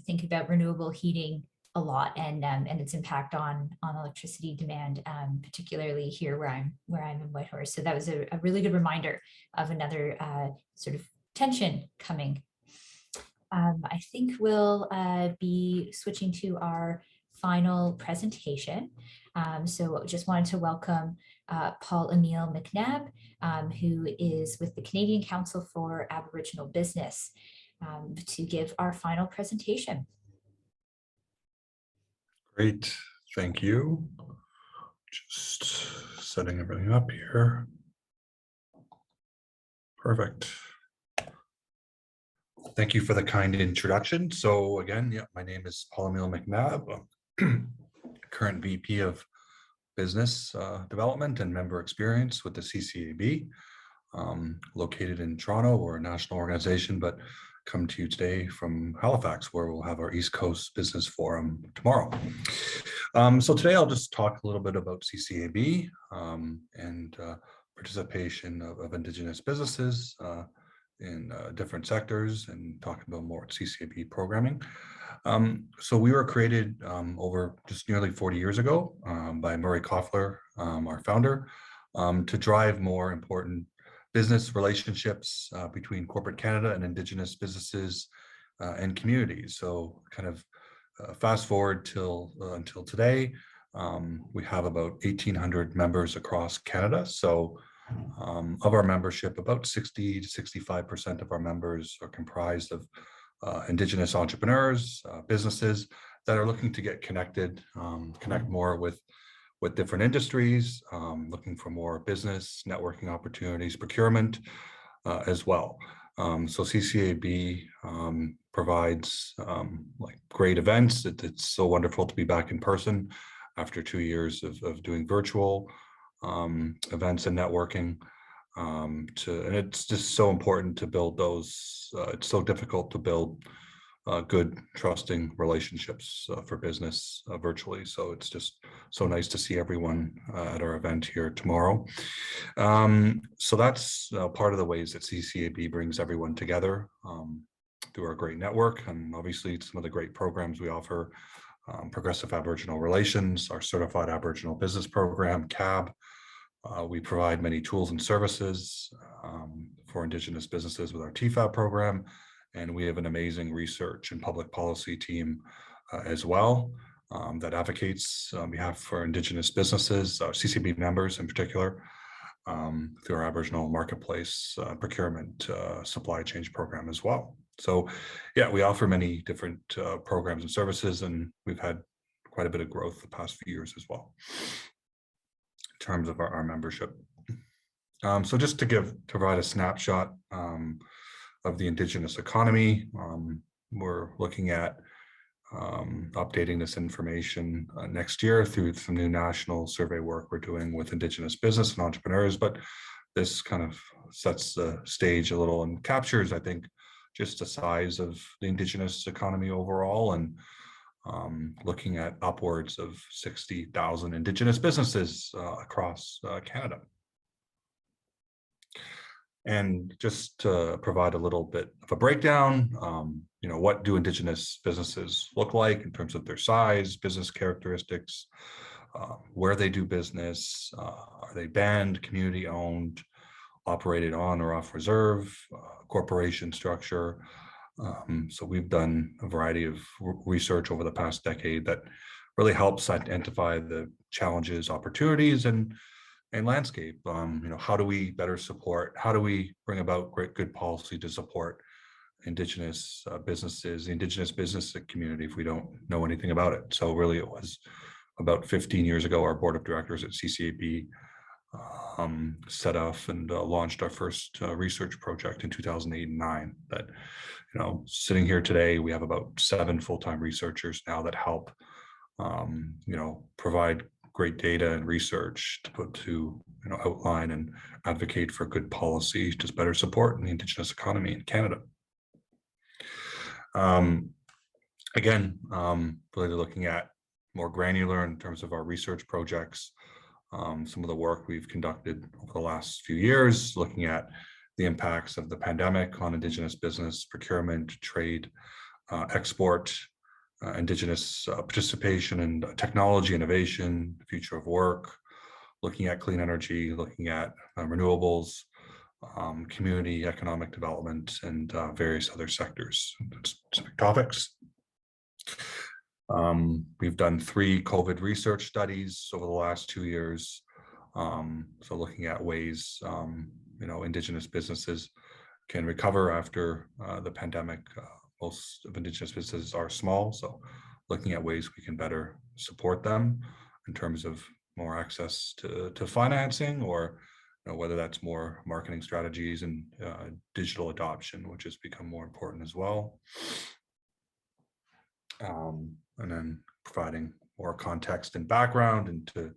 think about renewable heating a lot, and its impact on electricity demand, particularly here where I'm in Whitehorse. So that was a really good reminder of another sort of tension coming. I think we'll be switching to our final presentation. So just wanted to welcome Paul Emile McNabb, who is with the Canadian Council for Aboriginal Business, to give our final presentation. Great, thank you. Just setting everything up here. Perfect. Thank you for the kind introduction. So again, yeah, my name is Paul Emile McNabb, current VP of Business Development and Member Experience with the CCAB, located in Toronto. We're a national organization, but come to you today from Halifax, where we'll have our East Coast Business Forum tomorrow. So today I'll just talk a little bit about CCAB and participation of Indigenous businesses in different sectors, and talk about more CCAB programming. So we were created over just nearly 40 years ago by Murray Koffler, our founder, to drive more important business relationships between corporate Canada and Indigenous businesses and communities. So kind of fast forward until today, we have about 1,800 members across Canada. So of our membership, about 60 to 65% of our members are comprised of Indigenous entrepreneurs, businesses that are looking to get connected, connect more with different industries, looking for more business, networking opportunities, procurement as well. So CCAB provides like great events. It's so wonderful to be back in person after 2 years of doing virtual events and networking. And it's just so important to build those. It's so difficult to build good, trusting relationships for business virtually. So it's just so nice to see everyone at our event here tomorrow. So that's part of the ways that CCAB brings everyone together through our great network, and obviously some of the great programs we offer. Progressive Aboriginal Relations, our Certified Aboriginal Business Program, CAB. We provide many tools and services for Indigenous businesses with our TFAB program, and we have an amazing research and public policy team as well that advocates on behalf for Indigenous businesses, CCB members in particular, through our Aboriginal Marketplace procurement supply chain program as well. So yeah, we offer many different programs and services, and we've had quite a bit of growth the past few years as well in terms of our membership. So just to provide a snapshot of the Indigenous economy, we're looking at updating this information next year through some new national survey work we're doing with Indigenous business and entrepreneurs. But this kind of sets the stage a little and captures, I think, just the size of the Indigenous economy overall, and looking at upwards of 60,000 Indigenous businesses across Canada. And just to provide a little bit of a breakdown, what do Indigenous businesses look like in terms of their size, business characteristics, where they do business, are they banned, community owned, operated on or off reserve, corporation structure. So we've done a variety of research over the past decade that really helps identify the challenges, opportunities, and landscape. How do we better support? How do we bring about good policy to support Indigenous businesses, the Indigenous business community, if we don't know anything about it? So really, it was about 15 years ago, our board of directors at CCAB set off and launched our first research project in 2008 and 2009. That, sitting here today, we have about 7 full-time researchers now that help, provide great data and research to outline and advocate for good policy to better support the Indigenous economy in Canada. Again, really looking at more granular in terms of our research projects, some of the work we've conducted over the last few years, looking at the impacts of the pandemic on Indigenous business, procurement, trade, export, Indigenous participation in technology, innovation, the future of work, looking at clean energy, looking at renewables, community economic development, and various other sectors, specific topics. We've done 3 COVID research studies over the last 2 years. So looking at ways, Indigenous businesses can recover after the pandemic. Most of Indigenous businesses are small, so looking at ways we can better support them in terms of more access to financing, or whether that's more marketing strategies and digital adoption, which has become more important as well. And then providing more context and background into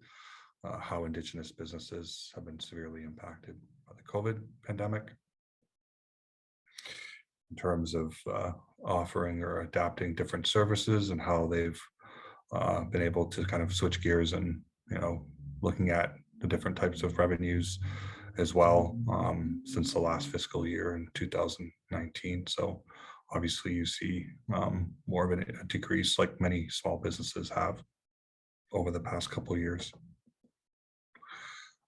how Indigenous businesses have been severely impacted by the COVID pandemic in terms of offering or adapting different services, and how they've been able to kind of switch gears and, looking at the different types of revenues as well since the last fiscal year in 2019. So obviously you see more of a decrease, like many small businesses have over the past couple of years.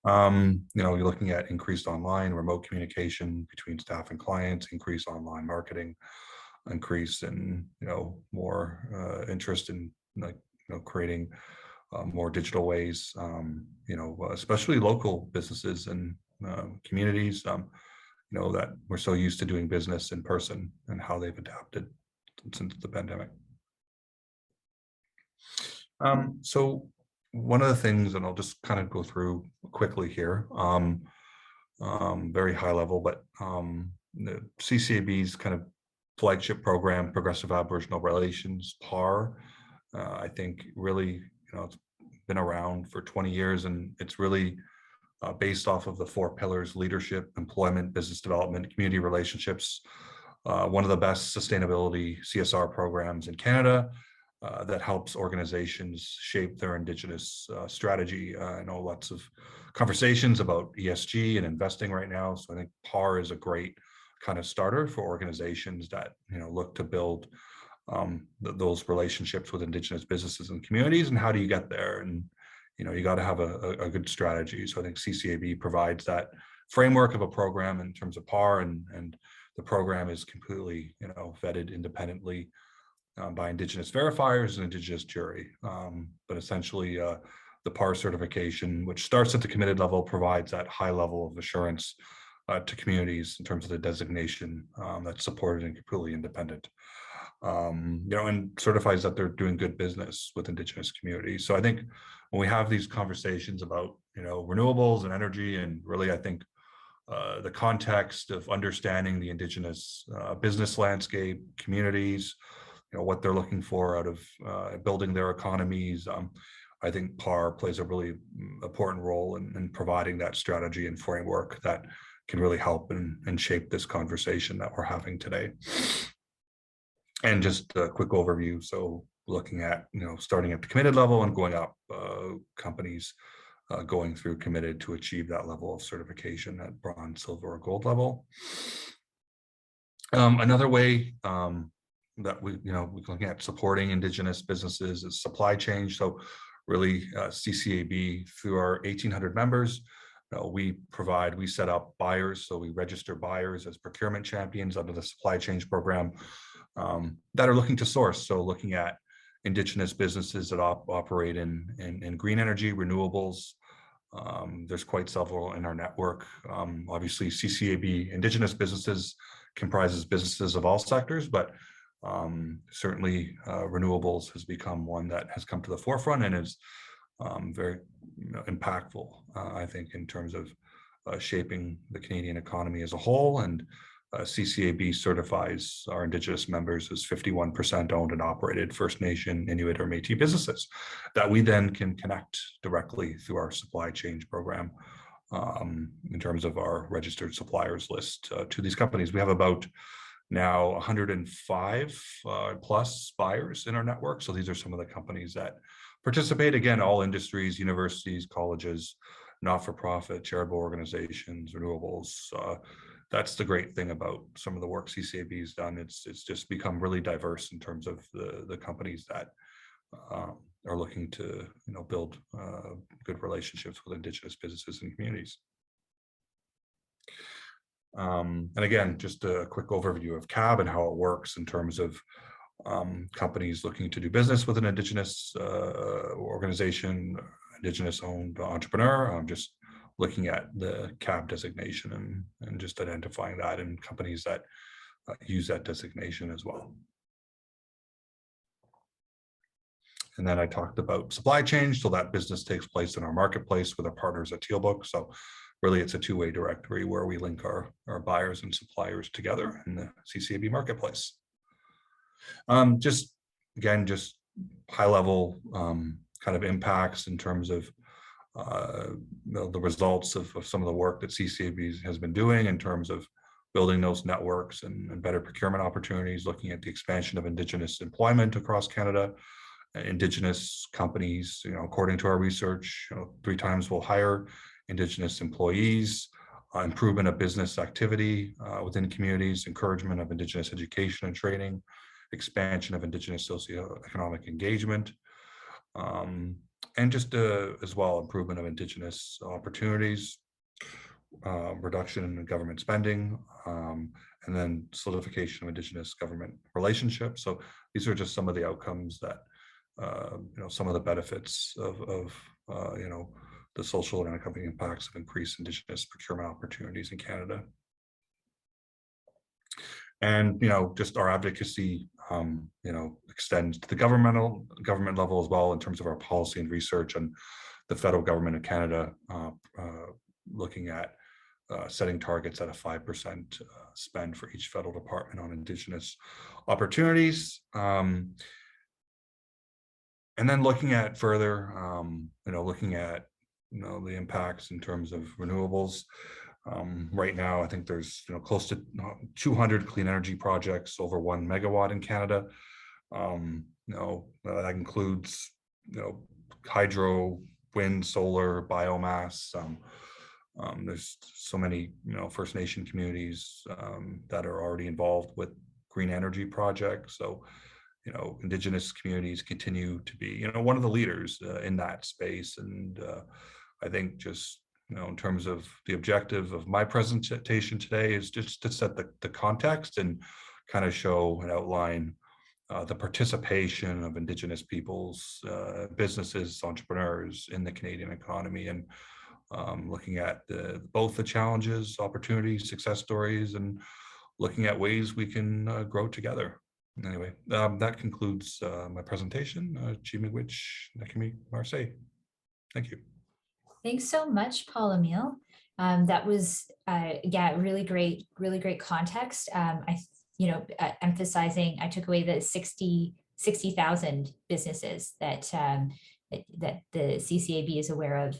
You're looking at increased online remote communication between staff and clients, increased online marketing, increase in more interest in creating more digital ways, especially local businesses and communities, that we're so used to doing business in person, and how they've adapted since the pandemic. So one of the things, and I'll just kind of go through quickly here, very high level, but the CCAB's kind of flagship program, Progressive Aboriginal Relations, PAR, I think really, it's been around for 20 years, and it's really based off of the 4 pillars: leadership, employment, business development, community relationships. One of the best sustainability CSR programs in Canada that helps organizations shape their Indigenous strategy. I know lots of conversations about ESG and investing right now, so I think PAR is a great kind of starter for organizations that look to build those relationships with Indigenous businesses and communities. And how do you get there? And you got to have a good strategy. So I think CCAB provides that framework of a program in terms of PAR, and the program is completely vetted independently by Indigenous verifiers and Indigenous jury. But essentially the PAR certification, which starts at the committed level, provides that high level of assurance to communities in terms of the designation that's supported and completely independent. And certifies that they're doing good business with Indigenous communities. So I think when we have these conversations about renewables and energy, and really I think the context of understanding the Indigenous business landscape, communities, what they're looking for out of building their economies. I think PAR plays a really important role in providing that strategy and framework that can really help and shape this conversation that we're having today. And just a quick overview. So looking at, starting at the committed level and going up, companies going through committed to achieve that level of certification at bronze, silver, or gold level. Another way that we're looking at supporting Indigenous businesses is supply chain. So really CCAB, through our 1,800 members, we set up buyers. So we register buyers as procurement champions under the supply chain program that are looking to source. So looking at Indigenous businesses that operate in green energy, renewables. There's quite several in our network. Obviously, CCAB Indigenous businesses comprises businesses of all sectors, but certainly renewables has become one that has come to the forefront and is very impactful, I think, in terms of shaping the Canadian economy as a whole. And CCAB certifies our Indigenous members as 51% owned and operated First Nation, Inuit, or Métis businesses that we then can connect directly through our supply chain program in terms of our registered suppliers list to these companies. We have about now 105 plus buyers in our network. So these are some of the companies that participate. Again, all industries, universities, colleges, not-for-profit, charitable organizations, renewables. That's the great thing about some of the work CCAB has done. It's just become really diverse in terms of the companies that are looking to build good relationships with Indigenous businesses and communities. And again, just a quick overview of CAB and how it works in terms of companies looking to do business with an Indigenous organization, Indigenous-owned entrepreneur. Just looking at the CAB designation and just identifying that in companies that use that designation as well. And then I talked about supply chain. So that business takes place in our marketplace with our partners at Tealbook. So really it's a two-way directory where we link our buyers and suppliers together in the CCAB marketplace. Just high level kind of impacts in terms of the results of some of the work that CCAB has been doing in terms of building those networks and better procurement opportunities, looking at the expansion of Indigenous employment across Canada. Indigenous companies, according to our research, 3 times will hire Indigenous employees, improvement of business activity within communities, encouragement of Indigenous education and training, expansion of Indigenous socioeconomic engagement, and just as well, improvement of Indigenous opportunities, reduction in government spending, and then solidification of Indigenous government relationships. So these are just some of the outcomes that, some of the benefits of the social and economic impacts of increased Indigenous procurement opportunities in Canada. And, just our advocacy, extends to the government level as well in terms of our policy and research, and the federal government of Canada looking at setting targets at a 5% spend for each federal department on Indigenous opportunities. And then looking at further, looking at, the impacts in terms of renewables. Right now, I think there's close to 200 clean energy projects over 1 megawatt in Canada. That includes hydro, wind, solar, biomass. There's so many First Nation communities that are already involved with green energy projects. So Indigenous communities continue to be one of the leaders in that space. And I think just in terms of the objective of my presentation today is just to set the context and kind of show and outline the participation of Indigenous peoples, businesses, entrepreneurs in the Canadian economy, and looking at both the challenges, opportunities, success stories, and looking at ways we can grow together. Anyway, that concludes my presentation. Thank you. Thanks so much, Paul Emile. That was, yeah, really great context. Emphasizing, I took away the 60,000 businesses that that the CCAB is aware of.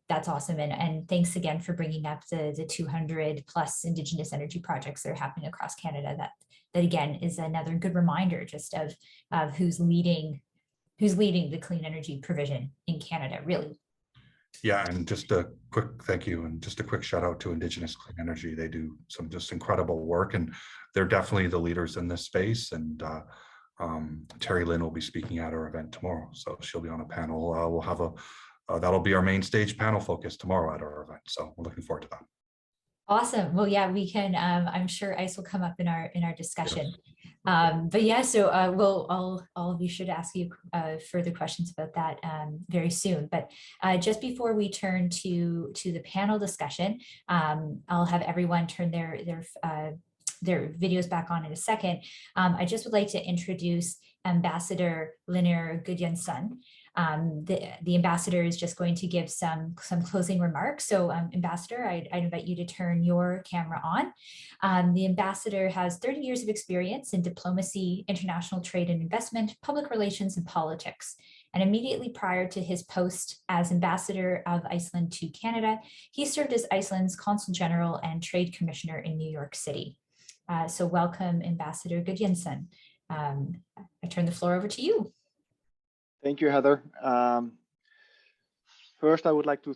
That's awesome. And thanks again for bringing up the 200 plus Indigenous energy projects that are happening across Canada. That again is another good reminder just of who's leading the clean energy provision in Canada, really. Yeah, and just a quick thank you and just a quick shout out to Indigenous Clean Energy. They do some just incredible work, and they're definitely the leaders in this space. And Terry Lyn will be speaking at our event tomorrow, so she'll be on a panel. We'll have that'll be our main stage panel focus tomorrow at our event. So we're looking forward to that. Awesome. Well, yeah, we can. I'm sure ICE will come up in our discussion. Yes. But yeah, so we'll all of you should ask you further questions about that very soon. But just before we turn to the panel discussion, I'll have everyone turn their videos back on in a second. I just would like to introduce Ambassador Hlynur Gudjonsson. The ambassador is just going to give some closing remarks. So Ambassador, I'd invite you to turn your camera on. The ambassador has 30 years of experience in diplomacy, international trade and investment, public relations, and politics. And immediately prior to his post as ambassador of Iceland to Canada, he served as Iceland's Consul General and Trade Commissioner in New York City. So welcome, Ambassador Gudjonsson. I turn the floor over to you. Thank you, Heather. First, I would like to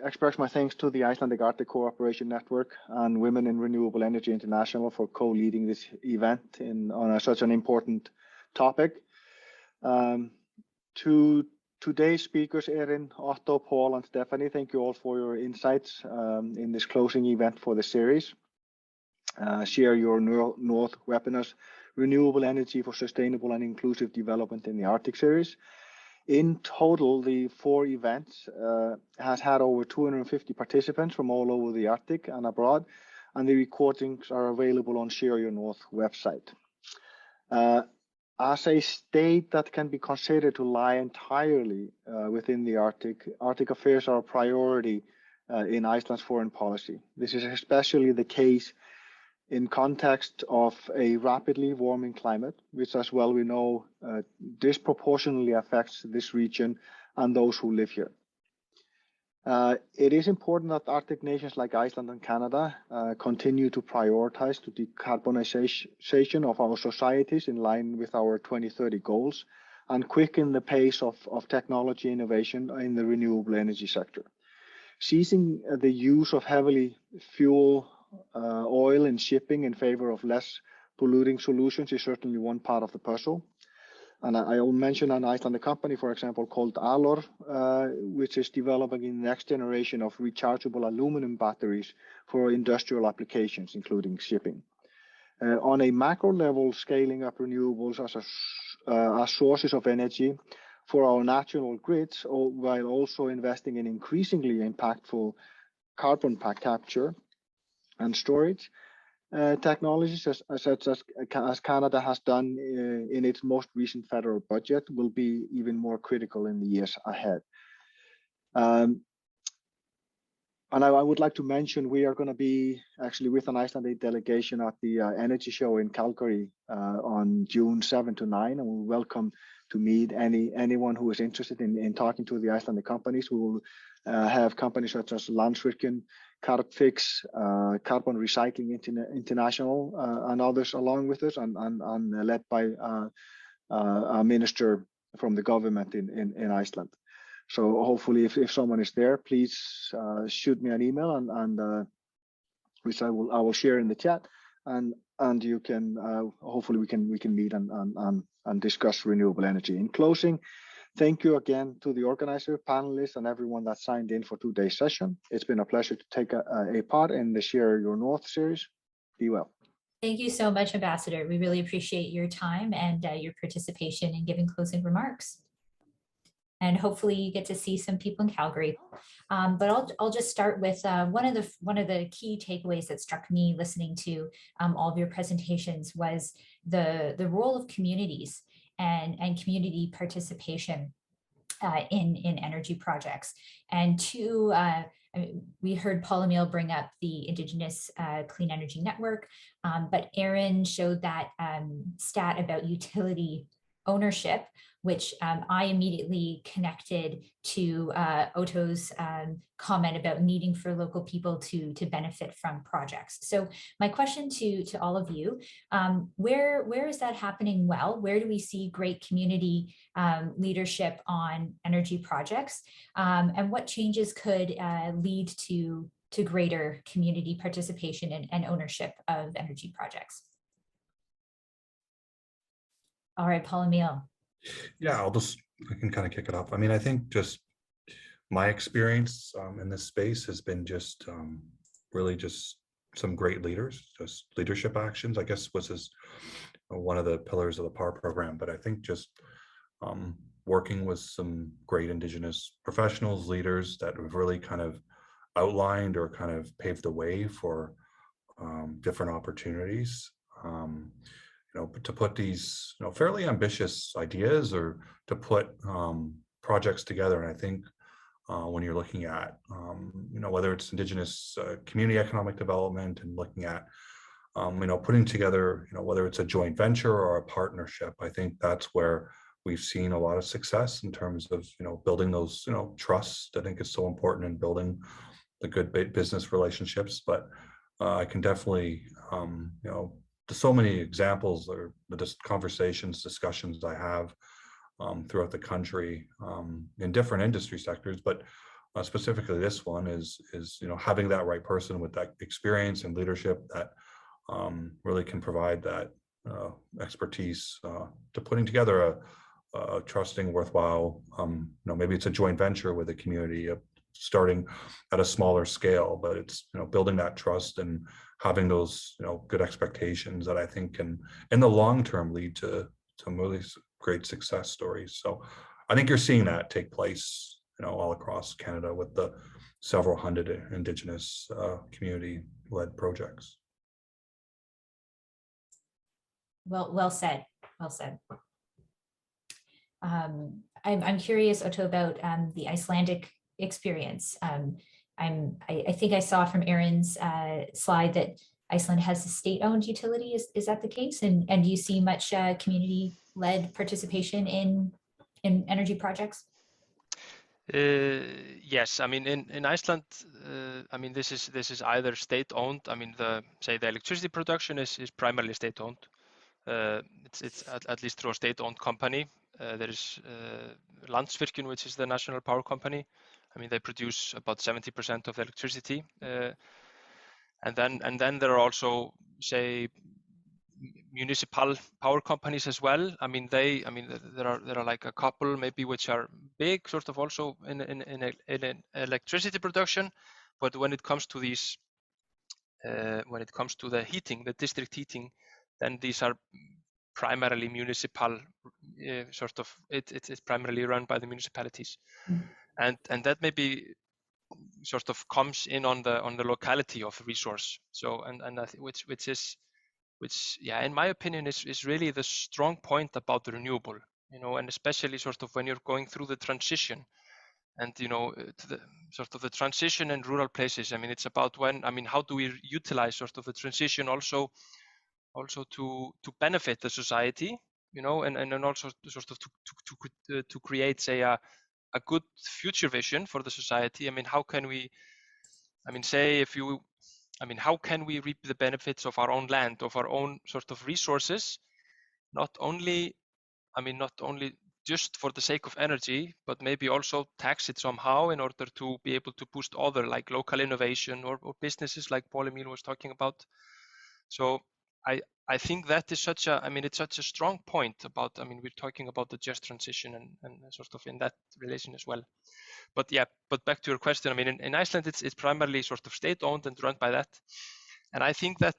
express my thanks to the Icelandic Arctic Cooperation Network and Women in Renewable Energy International for co-leading this event on such an important topic. To today's speakers, Erin, Ottó, Paul, and Stephanie, thank you all for your insights in this closing event for the series. Share Your North webinars, Renewable Energy for Sustainable and Inclusive Development in the Arctic series. In total, the 4 events has had over 250 participants from all over the Arctic and abroad, and the recordings are available on Share Your North website. As a state that can be considered to lie entirely within the Arctic, Arctic affairs are a priority in Iceland's foreign policy. This is especially the case in context of a rapidly warming climate, which, as well we know, disproportionately affects this region and those who live here. It is important that Arctic nations like Iceland and Canada continue to prioritize the decarbonization of our societies in line with our 2030 goals and quicken the pace of technology innovation in the renewable energy sector. Ceasing the use of heavily oil in shipping in favor of less polluting solutions is certainly one part of the puzzle. And I will mention an Icelandic company, for example, called Alor, which is developing the next generation of rechargeable aluminum batteries for industrial applications, including shipping. On a macro level, scaling up renewables as sources of energy for our national grids, while also investing in increasingly impactful carbon capture and storage technologies, such as Canada has done in its most recent federal budget, will be even more critical in the years ahead. And I would like to mention we are going to be actually with an Icelandic delegation at the Energy Show in Calgary on June 7 to 9, and we welcome to meet anyone who is interested in talking to the Icelandic companies. We will have companies such as Landsvirkjun, Carbfix, Carbon Recycling International, and others along with us, and led by a minister from the government in Iceland. So hopefully, if someone is there, please shoot me an email, and which I will share in the chat, and you can hopefully we can meet and discuss renewable energy. In closing, thank you again to the organizer, panelists, and everyone that signed in for today's session. It's been a pleasure to take a part in the Share Your North series. Be well. Thank you so much, Ambassador. We really appreciate your time and your participation in giving closing remarks. And hopefully you get to see some people in Calgary. But I'll just start with one of the key takeaways that struck me listening to all of your presentations was the role of communities and community participation in energy projects. And two, we heard Emile bring up the Indigenous Clean Energy Network, but Erin showed that stat about utility ownership, which I immediately connected to Ottó's comment about needing for local people to benefit from projects. So my question to all of you, where is that happening well? Where do we see great community leadership on energy projects? And what changes could lead to greater community participation and ownership of energy projects? All right, Emile. Yeah, I can kind of kick it off. I mean, I think just my experience in this space has been just really just some great leaders, just leadership actions, I guess was one of the pillars of the PAR program. But I think just working with some great Indigenous professionals, leaders that have really kind of outlined or kind of paved the way for different opportunities. To put these, fairly ambitious ideas or to put projects together. And I think when you're looking at, whether it's Indigenous community economic development and looking at, putting together, whether it's a joint venture or a partnership, I think that's where we've seen a lot of success in terms of, building those, trusts. I think is so important in building the good business relationships. But I can definitely, there's so many examples or the conversations, discussions I have throughout the country in different industry sectors, but specifically this one is having that right person with that experience and leadership that really can provide that expertise to putting together a trusting, worthwhile, maybe it's a joint venture with a community, starting at a smaller scale, but it's building that trust and having those good expectations that I think can in the long term lead to some really great success stories. So I think you're seeing that take place all across Canada with the several hundred Indigenous community led projects. Well said. I'm curious, Ottó, about the Icelandic experience. I think I saw from Erin's slide that Iceland has a state-owned utility. Is that the case? And do you see much community-led participation in energy projects? Yes, I mean in Iceland, I mean this is either state-owned. I mean the electricity production is primarily state-owned. It's at least through a state-owned company. There is Landsvirkjun, which is the national power company. I mean, they produce about 70% of the electricity, and then there are also, say, municipal power companies as well. I mean, there are like a couple maybe which are big, sort of also in electricity production, but when it comes to these, when it comes to the heating, the district heating, then these are primarily municipal, sort of. It's primarily run by the municipalities. And that maybe sort of comes in on the locality of the resource. So and I think which in my opinion is really the strong point about the renewable, and especially sort of when you're going through the transition, and to the sort of the transition in rural places. I mean, it's about how do we utilize sort of the transition also to benefit the society, and also sort of to create, say, a good future vision for the society. I mean, how can we, how can we reap the benefits of our own land, of our own sort of resources, not only just for the sake of energy, but maybe also tax it somehow in order to be able to boost other, like local innovation or businesses like Emile was talking about. So I think that is such a, it's such a strong point about, we're talking about the just transition and sort of in that relation as well. But back to your question, in Iceland, it's primarily sort of state-owned and run by that. And I think that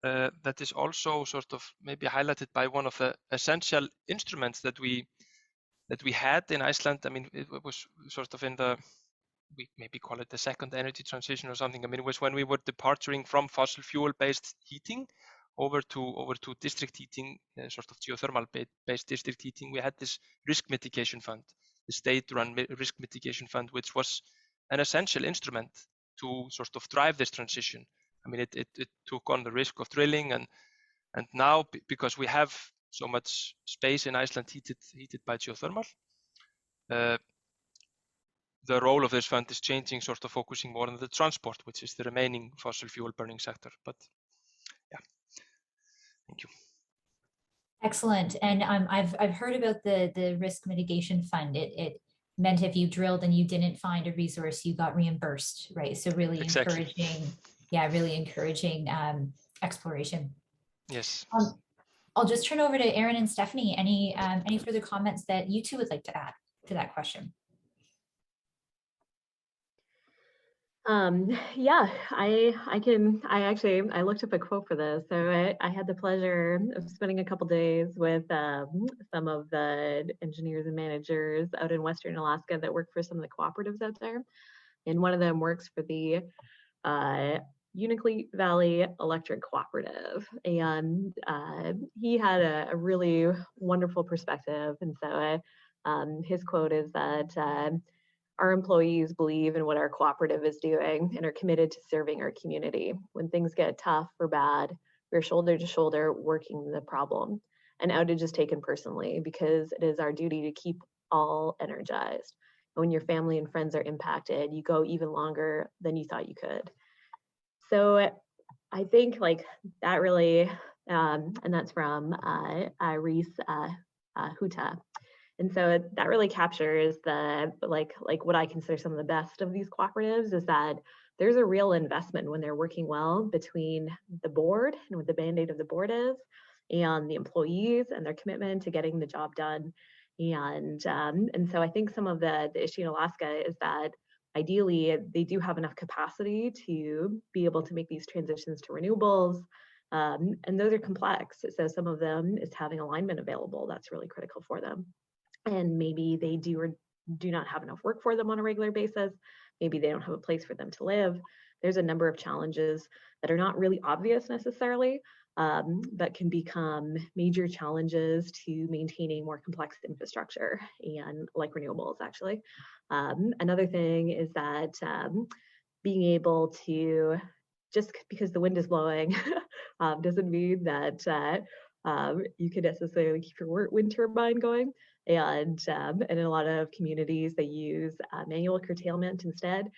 that is also sort of maybe highlighted by one of the essential instruments that we had in Iceland. It was sort of we maybe call it the second energy transition or something. It was when we were departing from fossil fuel-based heating over to district heating, sort of geothermal-based district heating. We had this risk mitigation fund, state-run risk mitigation fund, which was an essential instrument to sort of drive this transition. I mean, it took on the risk of drilling, and now, because we have so much space in Iceland heated by geothermal, the role of this fund is changing, sort of focusing more on the transport, which is the remaining fossil fuel burning sector. But yeah, thank you. Excellent. And I've heard about the risk mitigation fund. It meant if you drilled and you didn't find a resource, you got reimbursed, right? So really Exactly. encouraging exploration. Yes. I'll just turn over to Erin and Stephanie. Any further comments that you two would like to add to that question? Yeah, I looked up a quote for this. So I had the pleasure of spending a couple days with some of the engineers and managers out in Western Alaska that work for some of the cooperatives out there. And one of them works for the Unalakleet Valley Electric Cooperative. And he had a really wonderful perspective. And so his quote is that our employees believe in what our cooperative is doing and are committed to serving our community. When things get tough or bad, we're shoulder to shoulder working the problem. An outage is taken personally because it is our duty to keep all energized. When your family and friends are impacted, you go even longer than you thought you could. So I think like that really, and that's from Reese Huta. And so that really captures the like what I consider some of the best of these cooperatives is that there's a real investment when they're working well between the board and what the mandate of the board is and the employees and their commitment to getting the job done. And so I think some of the issue in Alaska is that ideally they do have enough capacity to be able to make these transitions to renewables. And those are complex. So some of them is having alignment available. That's really critical for them. And maybe they do or do not have enough work for them on a regular basis. Maybe they don't have a place for them to live. There's a number of challenges that are not really obvious necessarily, but can become major challenges to maintaining more complex infrastructure and like renewables actually. Another thing is that being able to, just because the wind is blowing doesn't mean that you can necessarily keep your wind turbine going. And in a lot of communities, they use manual curtailment instead.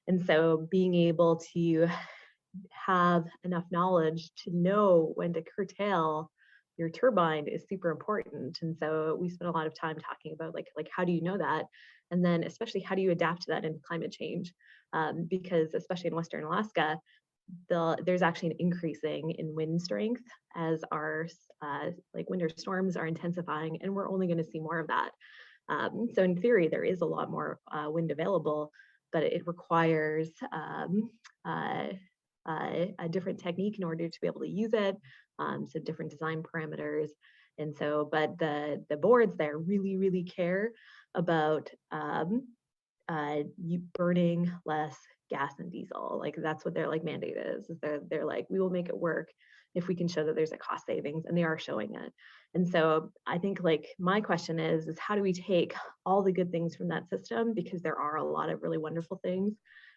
And so being able to have enough knowledge to know when to curtail your turbine is super important. And so we spent a lot of time talking about like how do you know that? And then especially how do you adapt to that in climate change? Because especially in Western Alaska, there's actually an increasing in wind strength as our like winter storms are intensifying, and we're only going to see more of that. So in theory, there is a lot more wind available, but it requires a different technique in order to be able to use it. So different design parameters. And so, but the boards there really, really care about you burning less gas and diesel. Like that's what their like mandate is they're like, we will make it work if we can show that there's a cost savings, and they are showing it. And so I think like my question is how do we take all the good things from that system, because there are a lot of really wonderful things,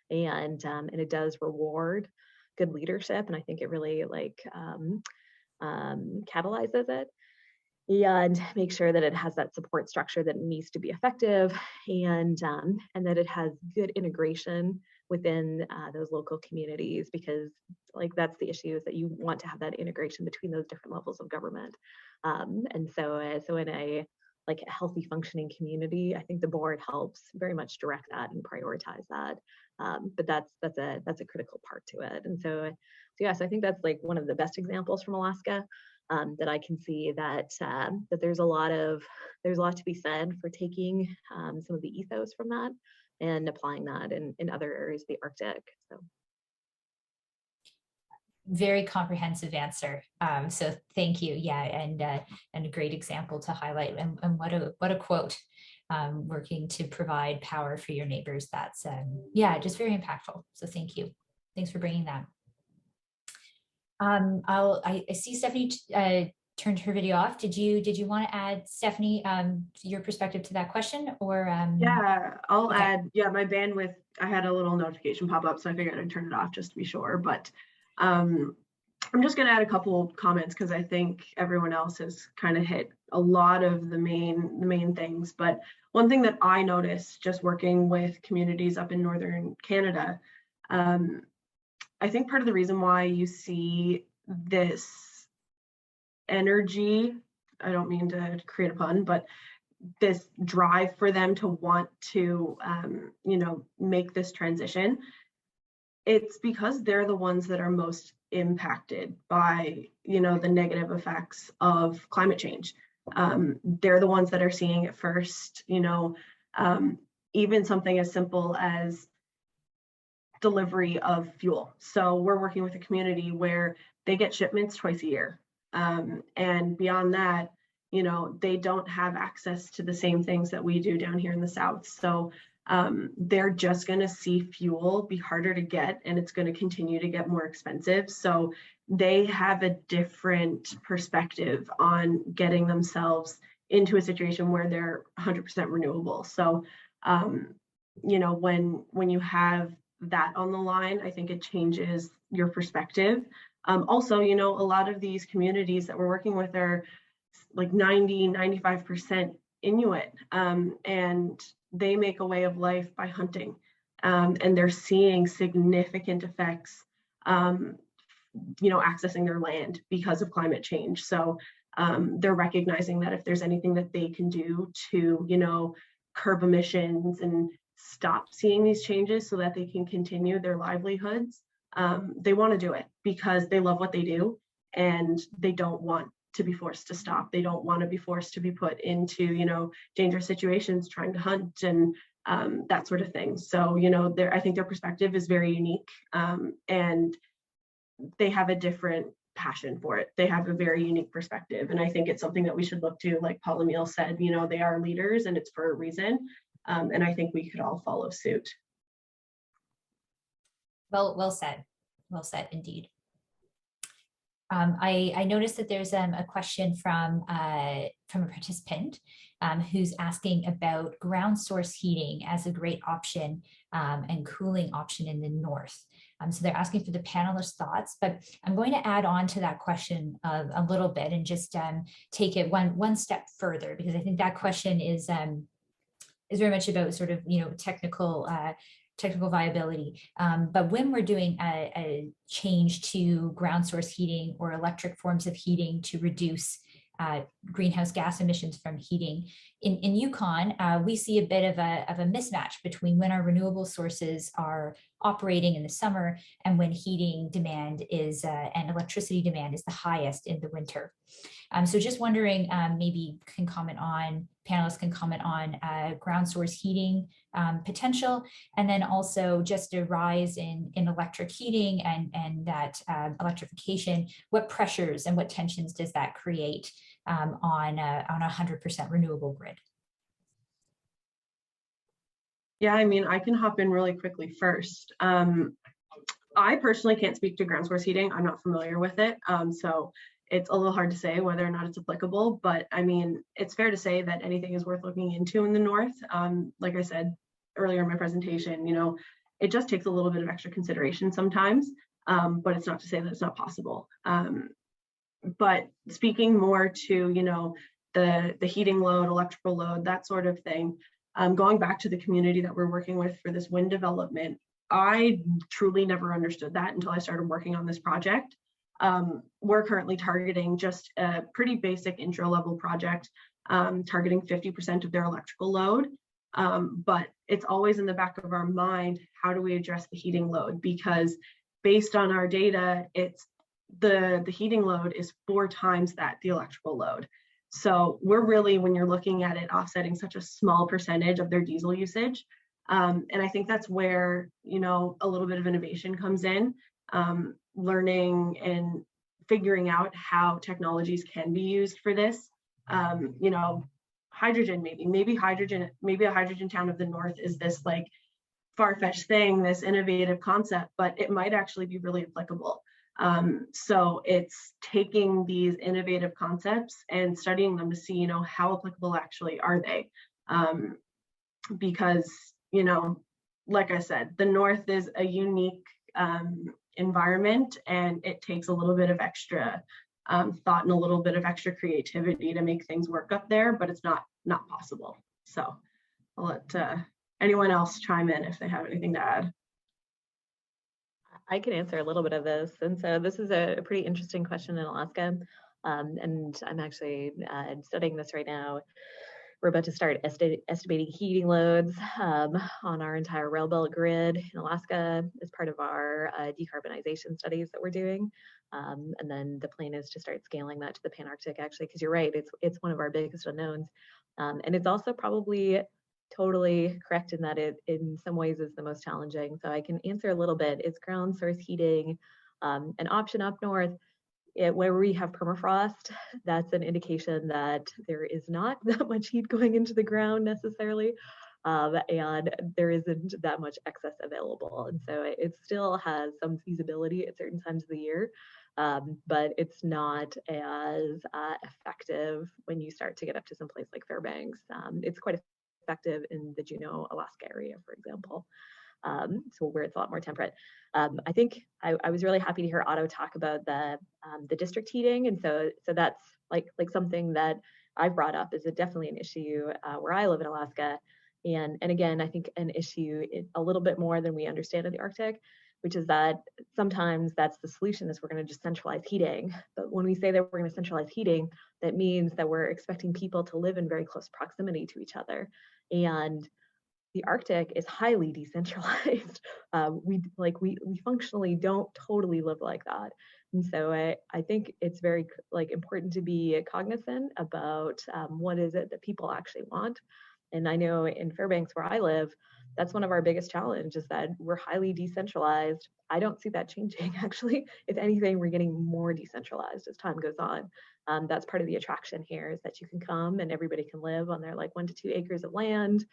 and it does reward good leadership, and I think it really like catalyzes it, and make sure that it has that support structure that needs to be effective, and that it has good integration within those local communities, because like that's the issue, is that you want to have that integration between those different levels of government. And so in a like a healthy functioning community, I think the board helps very much direct that and prioritize that. But that's a critical part to it. And so yes, I think that's like one of the best examples from Alaska. That I can see that that there's a lot to be said for taking some of the ethos from that and applying that in other areas of the Arctic. So very comprehensive answer. So thank you. Yeah, and a great example to highlight. And what a quote. Working to provide power for your neighbors. That's yeah, just very impactful. So thank you. Thanks for bringing that. I see Stephanie turned her video off. Did you want to add, Stephanie, your perspective to that question, or? Yeah, I'll okay. add. Yeah, my bandwidth. I had a little notification pop up, so I figured I'd turn it off just to be sure. But I'm just going to add a couple of comments because I think everyone else has kind of hit a lot of the main things. But one thing that I noticed just working with communities up in northern Canada, I think part of the reason why you see this energy, I don't mean to create a pun, but this drive for them to want to, make this transition, it's because they're the ones that are most impacted by, the negative effects of climate change. They're the ones that are seeing it first, even something as simple as delivery of fuel. So we're working with a community where they get shipments twice a year. And beyond that, they don't have access to the same things that we do down here in the South. So they're just going to see fuel be harder to get, and it's going to continue to get more expensive. So they have a different perspective on getting themselves into a situation where they're 100% renewable. So, when you have that on the line, I think it changes your perspective. Also, a lot of these communities that we're working with are like 95% Inuit, and they make a way of life by hunting, and they're seeing significant effects, accessing their land because of climate change. So they're recognizing that if there's anything that they can do to, curb emissions and stop seeing these changes so that they can continue their livelihoods, they want to do it because they love what they do and they don't want to be forced to stop. They don't want to be forced to be put into, dangerous situations trying to hunt and that sort of thing. So, I think their perspective is very unique, and they have a different passion for it. They have a very unique perspective. And I think it's something that we should look to, like Emile said, they are leaders and it's for a reason. And I think we could all follow suit. Well said indeed. I noticed that there's a question from a participant who's asking about ground source heating as a great option and cooling option in the north. So they're asking for the panelists' thoughts, but I'm going to add on to that question a little bit and just take it one step further, because I think that question is very much about sort of technical viability. But when we're doing a change to ground source heating or electric forms of heating to reduce greenhouse gas emissions from heating, in Yukon, we see a bit of a mismatch between when our renewable sources are operating in the summer and when heating demand is and electricity demand is the highest in the winter. So just wondering, maybe panelists can comment on ground source heating potential, and then also just a rise in electric heating and that electrification. What pressures and what tensions does that create on a 100% renewable grid? Yeah, I can hop in really quickly first. I personally can't speak to ground source heating. I'm not familiar with it. So it's a little hard to say whether or not it's applicable, but it's fair to say that anything is worth looking into in the north. Like I said earlier in my presentation, it just takes a little bit of extra consideration sometimes, but it's not to say that it's not possible. But speaking more to, the heating load, electrical load, that sort of thing, going back to the community that we're working with for this wind development, I truly never understood that until I started working on this project. We're currently targeting just a pretty basic intro level project, targeting 50% of their electrical load. But it's always in the back of our mind, how do we address the heating load? Because based on our data, it's the heating load is 4 times that, the electrical load. So we're really, when you're looking at it, offsetting such a small percentage of their diesel usage. And I think that's where, a little bit of innovation comes in, learning and figuring out how technologies can be used for this. Hydrogen, maybe a hydrogen town of the north is this like far-fetched thing, this innovative concept, but it might actually be really applicable. So it's taking these innovative concepts and studying them to see, you know, how applicable actually are they? Because, you know, like I said, the North is a unique environment, and it takes a little bit of extra thought and a little bit of extra creativity to make things work up there, but it's not possible. So I'll let anyone else chime in if they have anything to add. I can answer a little bit of this. And so this is a pretty interesting question in Alaska. And I'm actually studying this right now. We're about to start estimating heating loads on our entire rail belt grid in Alaska as part of our decarbonization studies that we're doing. And then the plan is to start scaling that to the Pan-Arctic, actually, because you're right, it's one of our biggest unknowns. And it's also probably totally correct in that it in some ways is the most challenging. So I can answer a little bit. Is ground source heating an option up north? Where we have permafrost, that's an indication that there is not that much heat going into the ground necessarily, and there isn't that much excess available. And so it still has some feasibility at certain times of the year, but it's not as effective when you start to get up to some place like Fairbanks. It's quite effective in the Juneau, Alaska area, for example. So where it's a lot more temperate. I think I was really happy to hear Ottó talk about the district heating, and so that's like something that I've brought up is definitely an issue where I live in Alaska, and again I think an issue a little bit more than we understand in the Arctic, which is that sometimes that's the solution is we're going to just centralize heating. But when we say that we're going to centralize heating, that means that we're expecting people to live in very close proximity to each other, and the Arctic is highly decentralized. We functionally don't totally live like that. And so I think it's very important to be cognizant about what is it that people actually want. And I know in Fairbanks where I live, that's one of our biggest challenges, is that we're highly decentralized. I don't see that changing actually. If anything, we're getting more decentralized as time goes on. That's part of the attraction here, is that you can come and everybody can live on their 1 to 2 acres of land,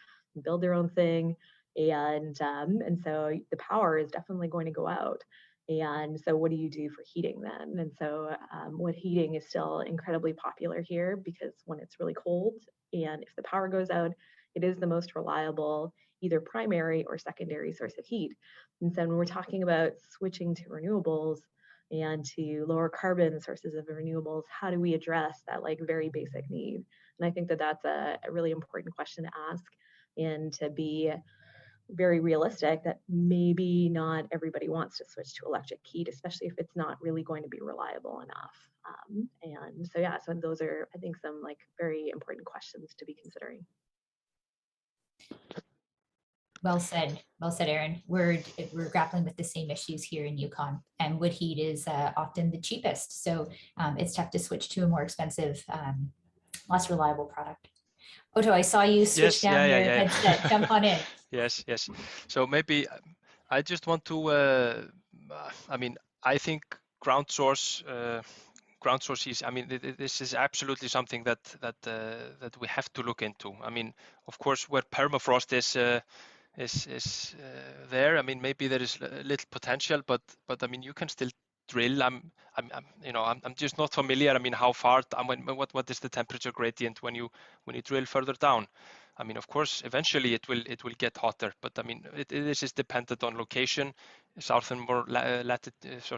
build their own thing, and so the power is definitely going to go out. And so what do you do for heating then? And so what heating is still incredibly popular here, because when it's really cold and if the power goes out, it is the most reliable either primary or secondary source of heat. And so when we're talking about switching to renewables and to lower carbon sources of renewables, how do we address that very basic need? And I think that that's a really important question to ask, and to be very realistic that maybe not everybody wants to switch to electric heat, especially if it's not really going to be reliable enough. And so yeah, so those are, I think, some very important questions to be considering. Well said, Erin. We're grappling with the same issues here in Yukon, and wood heat is often the cheapest. So it's tough to switch to a more expensive, less reliable product. Ottó, I saw you switch down your headset. Jump on in. Yes. So maybe I just want to, I think ground source is, this is absolutely something that we have to look into. Of course, where permafrost is there, maybe there is little potential, but you can still drill. I'm just not familiar. How far? What is the temperature gradient when you drill further down? Of course, eventually it will get hotter, but this is dependent on location. Southern more latitudes.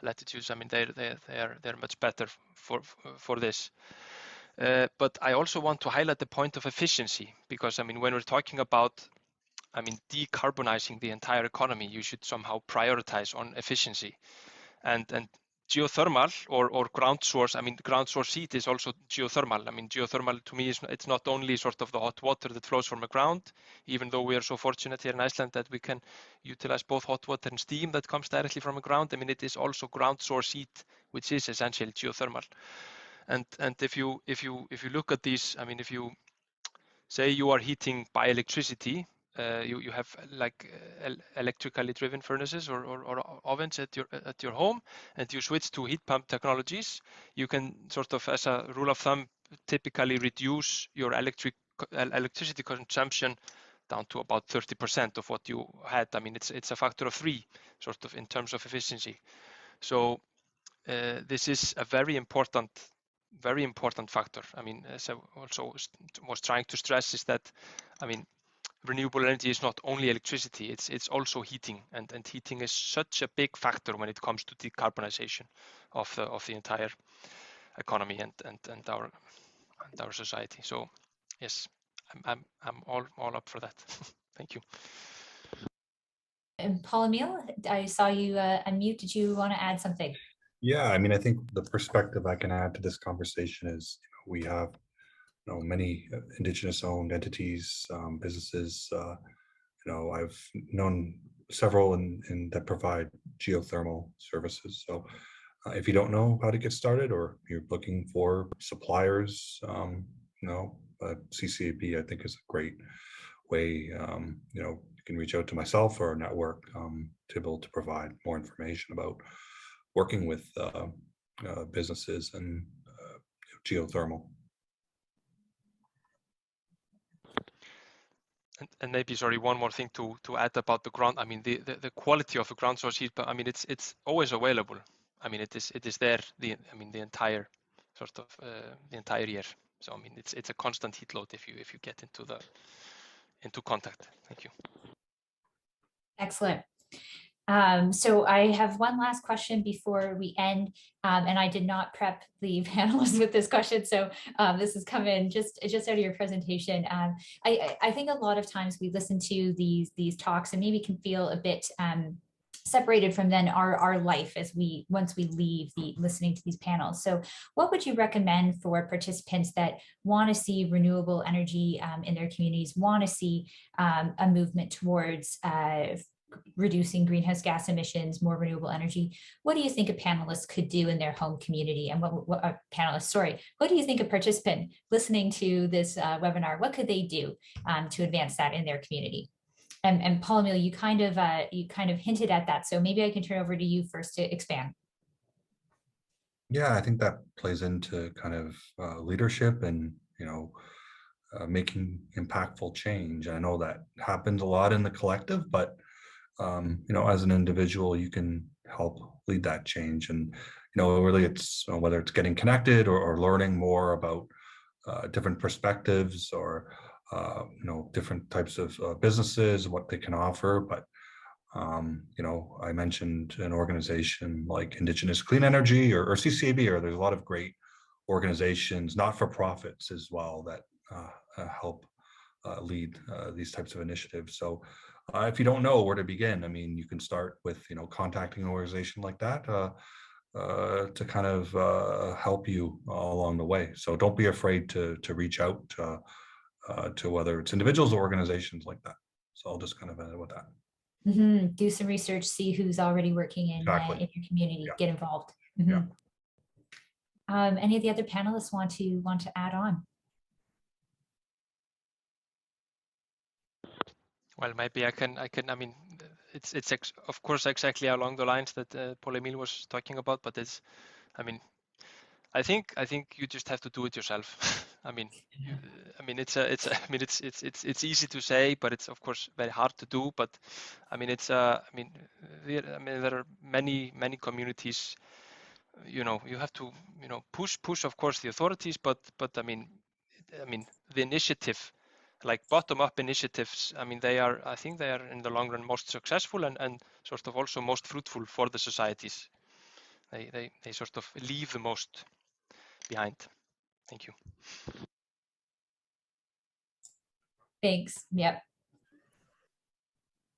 They're much better for this. But I also want to highlight the point of efficiency, because when we're talking about decarbonizing the entire economy, you should somehow prioritize on efficiency. And geothermal or ground source, ground source heat is also geothermal. Geothermal to me it's not only sort of the hot water that flows from the ground, even though we are so fortunate here in Iceland that we can utilize both hot water and steam that comes directly from the ground. It is also ground source heat, which is essentially geothermal. And if you look at these, if you say you are heating by electricity, you have electrically driven furnaces or ovens at your home, and you switch to heat pump technologies, you can sort of, as a rule of thumb, typically reduce your electricity consumption down to about 30% of what you had. It's a factor of 3 sort of in terms of efficiency. So this is a very important factor. I mean, as I also was trying to stress is that, I mean, renewable energy is not only electricity, it's also heating, and heating is such a big factor when it comes to decarbonization of the entire economy and our society. So yes, I'm all up for that. Thank you. And Emile, I saw you unmute. Did you want to add something? Yeah, I mean, I think the perspective I can add to this conversation is, we have many Indigenous-owned entities, businesses. I've known several that provide geothermal services. So if you don't know how to get started, or you're looking for suppliers, CCAB I think is a great way. You can reach out to myself or a network to be able to provide more information about working with businesses and geothermal. And maybe, sorry, one more thing to add about the ground. I mean, the quality of the ground source heat, but I mean, it's always available. I mean, it is there. The entire sort of the entire year. So I mean, it's a constant heat load if you get into contact. Thank you. Excellent. So I have one last question before we end, and I did not prep the panelists with this question, so this has come in just out of your presentation. I think a lot of times we listen to these talks and maybe can feel a bit separated from then our life as once we leave listening to these panels. So what would you recommend for participants that want to see renewable energy in their communities, want to see a movement towards reducing greenhouse gas emissions, more renewable energy? What do you think a panelist could do in their home community? And what do you think a participant listening to this webinar, what could they do to advance that in their community? And Emile, you kind of hinted at that, so maybe I can turn over to you first to expand. Yeah, I think that plays into kind of leadership and making impactful change. I know that happens a lot in the collective, but as an individual, you can help lead that change. And really, it's whether it's getting connected or learning more about different perspectives or different types of businesses, what they can offer. But I mentioned an organization like Indigenous Clean Energy or CCAB, or there's a lot of great organizations, not-for-profits as well, that help lead these types of initiatives. So if you don't know where to begin, I mean, you can start with contacting an organization like that to kind of help you along the way. So don't be afraid to reach out to whether it's individuals or organizations like that. So I'll just kind of end with that. Mm-hmm. Do some research, see who's already working in your community, yeah. Get involved. Mm-hmm. Yeah. Any of the other panelists want to add on? Well, maybe I can. I mean, it's of course exactly along the lines that Emile was talking about, but it's, I mean, I think you just have to do it yourself. I mean, it's easy to say, but it's of course very hard to do. But I mean, there are many communities. You have to push of course the authorities, but I mean the initiative, like bottom-up initiatives, I mean I think they are in the long run most successful and sort of also most fruitful for the societies. They sort of leave the most behind. Thank you. Thanks. Yep.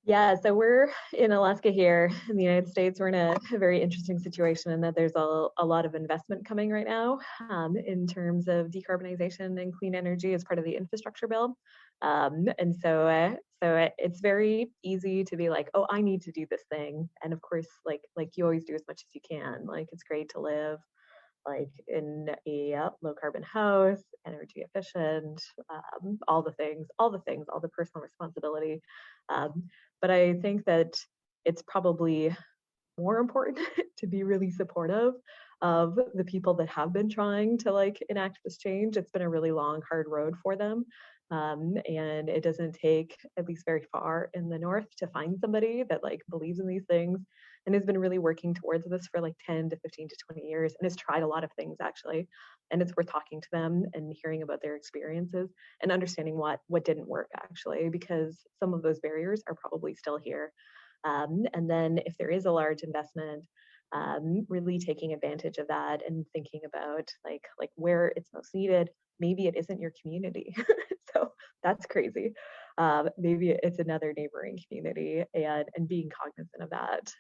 Yeah, so we're in Alaska here in the United States. We're in a very interesting situation in that there's a lot of investment coming right now in terms of decarbonization and clean energy as part of the infrastructure bill. And so it's very easy to be like, oh, I need to do this thing. And of course, like you always do as much as you can. Like, it's great to live like in a low carbon house, energy efficient, all the personal responsibility. But I think that it's probably more important to be really supportive of the people that have been trying to like enact this change. It's been a really long, hard road for them. And it doesn't take at least very far in the north to find somebody that like believes in these things and has been really working towards this for like 10 to 15 to 20 years and has tried a lot of things actually. And it's worth talking to them and hearing about their experiences and understanding what didn't work actually, because some of those barriers are probably still here. And then if there is a large investment, really taking advantage of that and thinking about like where it's most needed. Maybe it isn't your community. So that's crazy. Maybe it's another neighboring community, and being cognizant of that.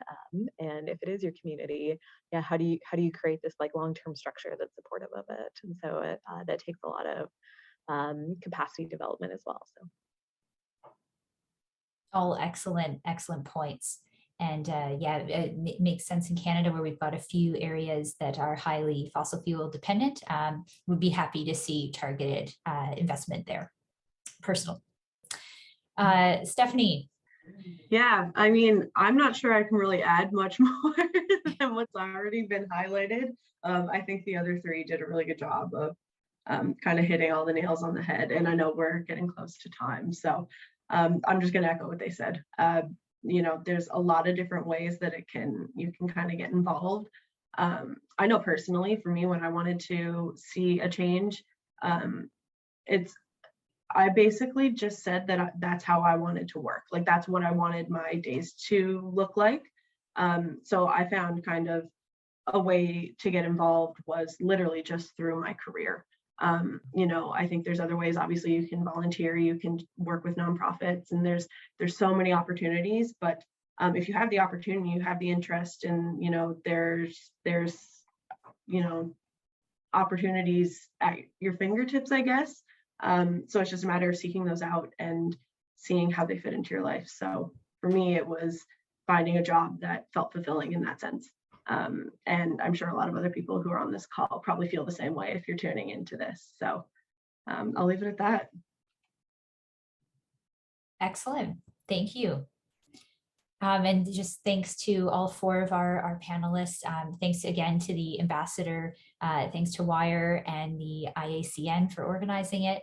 And if it is your community, yeah, how do you create this like long-term structure that's supportive of it? And so that takes a lot of capacity development as well. So all excellent points. And yeah, it makes sense in Canada where we've got a few areas that are highly fossil fuel dependent. Would be happy to see targeted investment there. Personal. Stephanie. Yeah, I mean, I'm not sure I can really add much more than what's already been highlighted. I think the other three did a really good job of kind of hitting all the nails on the head. And I know we're getting close to time. So I'm just going to echo what they said. You know, there's a lot of different ways that you can kind of get involved. I know personally for me, when I wanted to see a change, I basically just said that that's how I wanted to work. Like that's what I wanted my days to look like. So I found kind of a way to get involved was literally just through my career. You know, I think there's other ways. Obviously, you can volunteer, you can work with nonprofits, and there's so many opportunities. But if you have the opportunity, you have the interest, and you know, there's you know, opportunities at your fingertips, I guess. So it's just a matter of seeking those out and seeing how they fit into your life. So for me, it was finding a job that felt fulfilling in that sense. And I'm sure a lot of other people who are on this call probably feel the same way if you're tuning into this. So I'll leave it at that. Excellent. Thank you. And just thanks to all four of our panelists. Thanks again to the ambassador. Thanks to WIRE and the IACN for organizing it.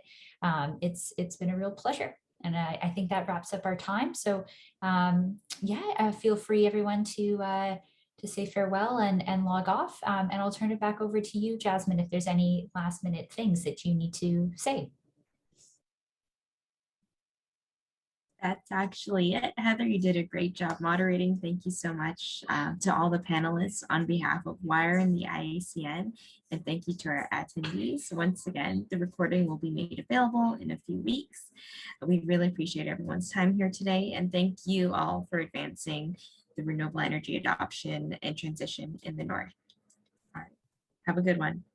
It's been a real pleasure. And I think that wraps up our time. So yeah, feel free everyone to say farewell and log off. And I'll turn it back over to you, Jasmine, if there's any last minute things that you need to say. That's actually it. Heather, you did a great job moderating. Thank you so much to all the panelists on behalf of WIRE and the IACN. And thank you to our attendees. Once again, the recording will be made available in a few weeks. We really appreciate everyone's time here today. And thank you all for advancing the renewable energy adoption and transition in the North. All right. Have a good one.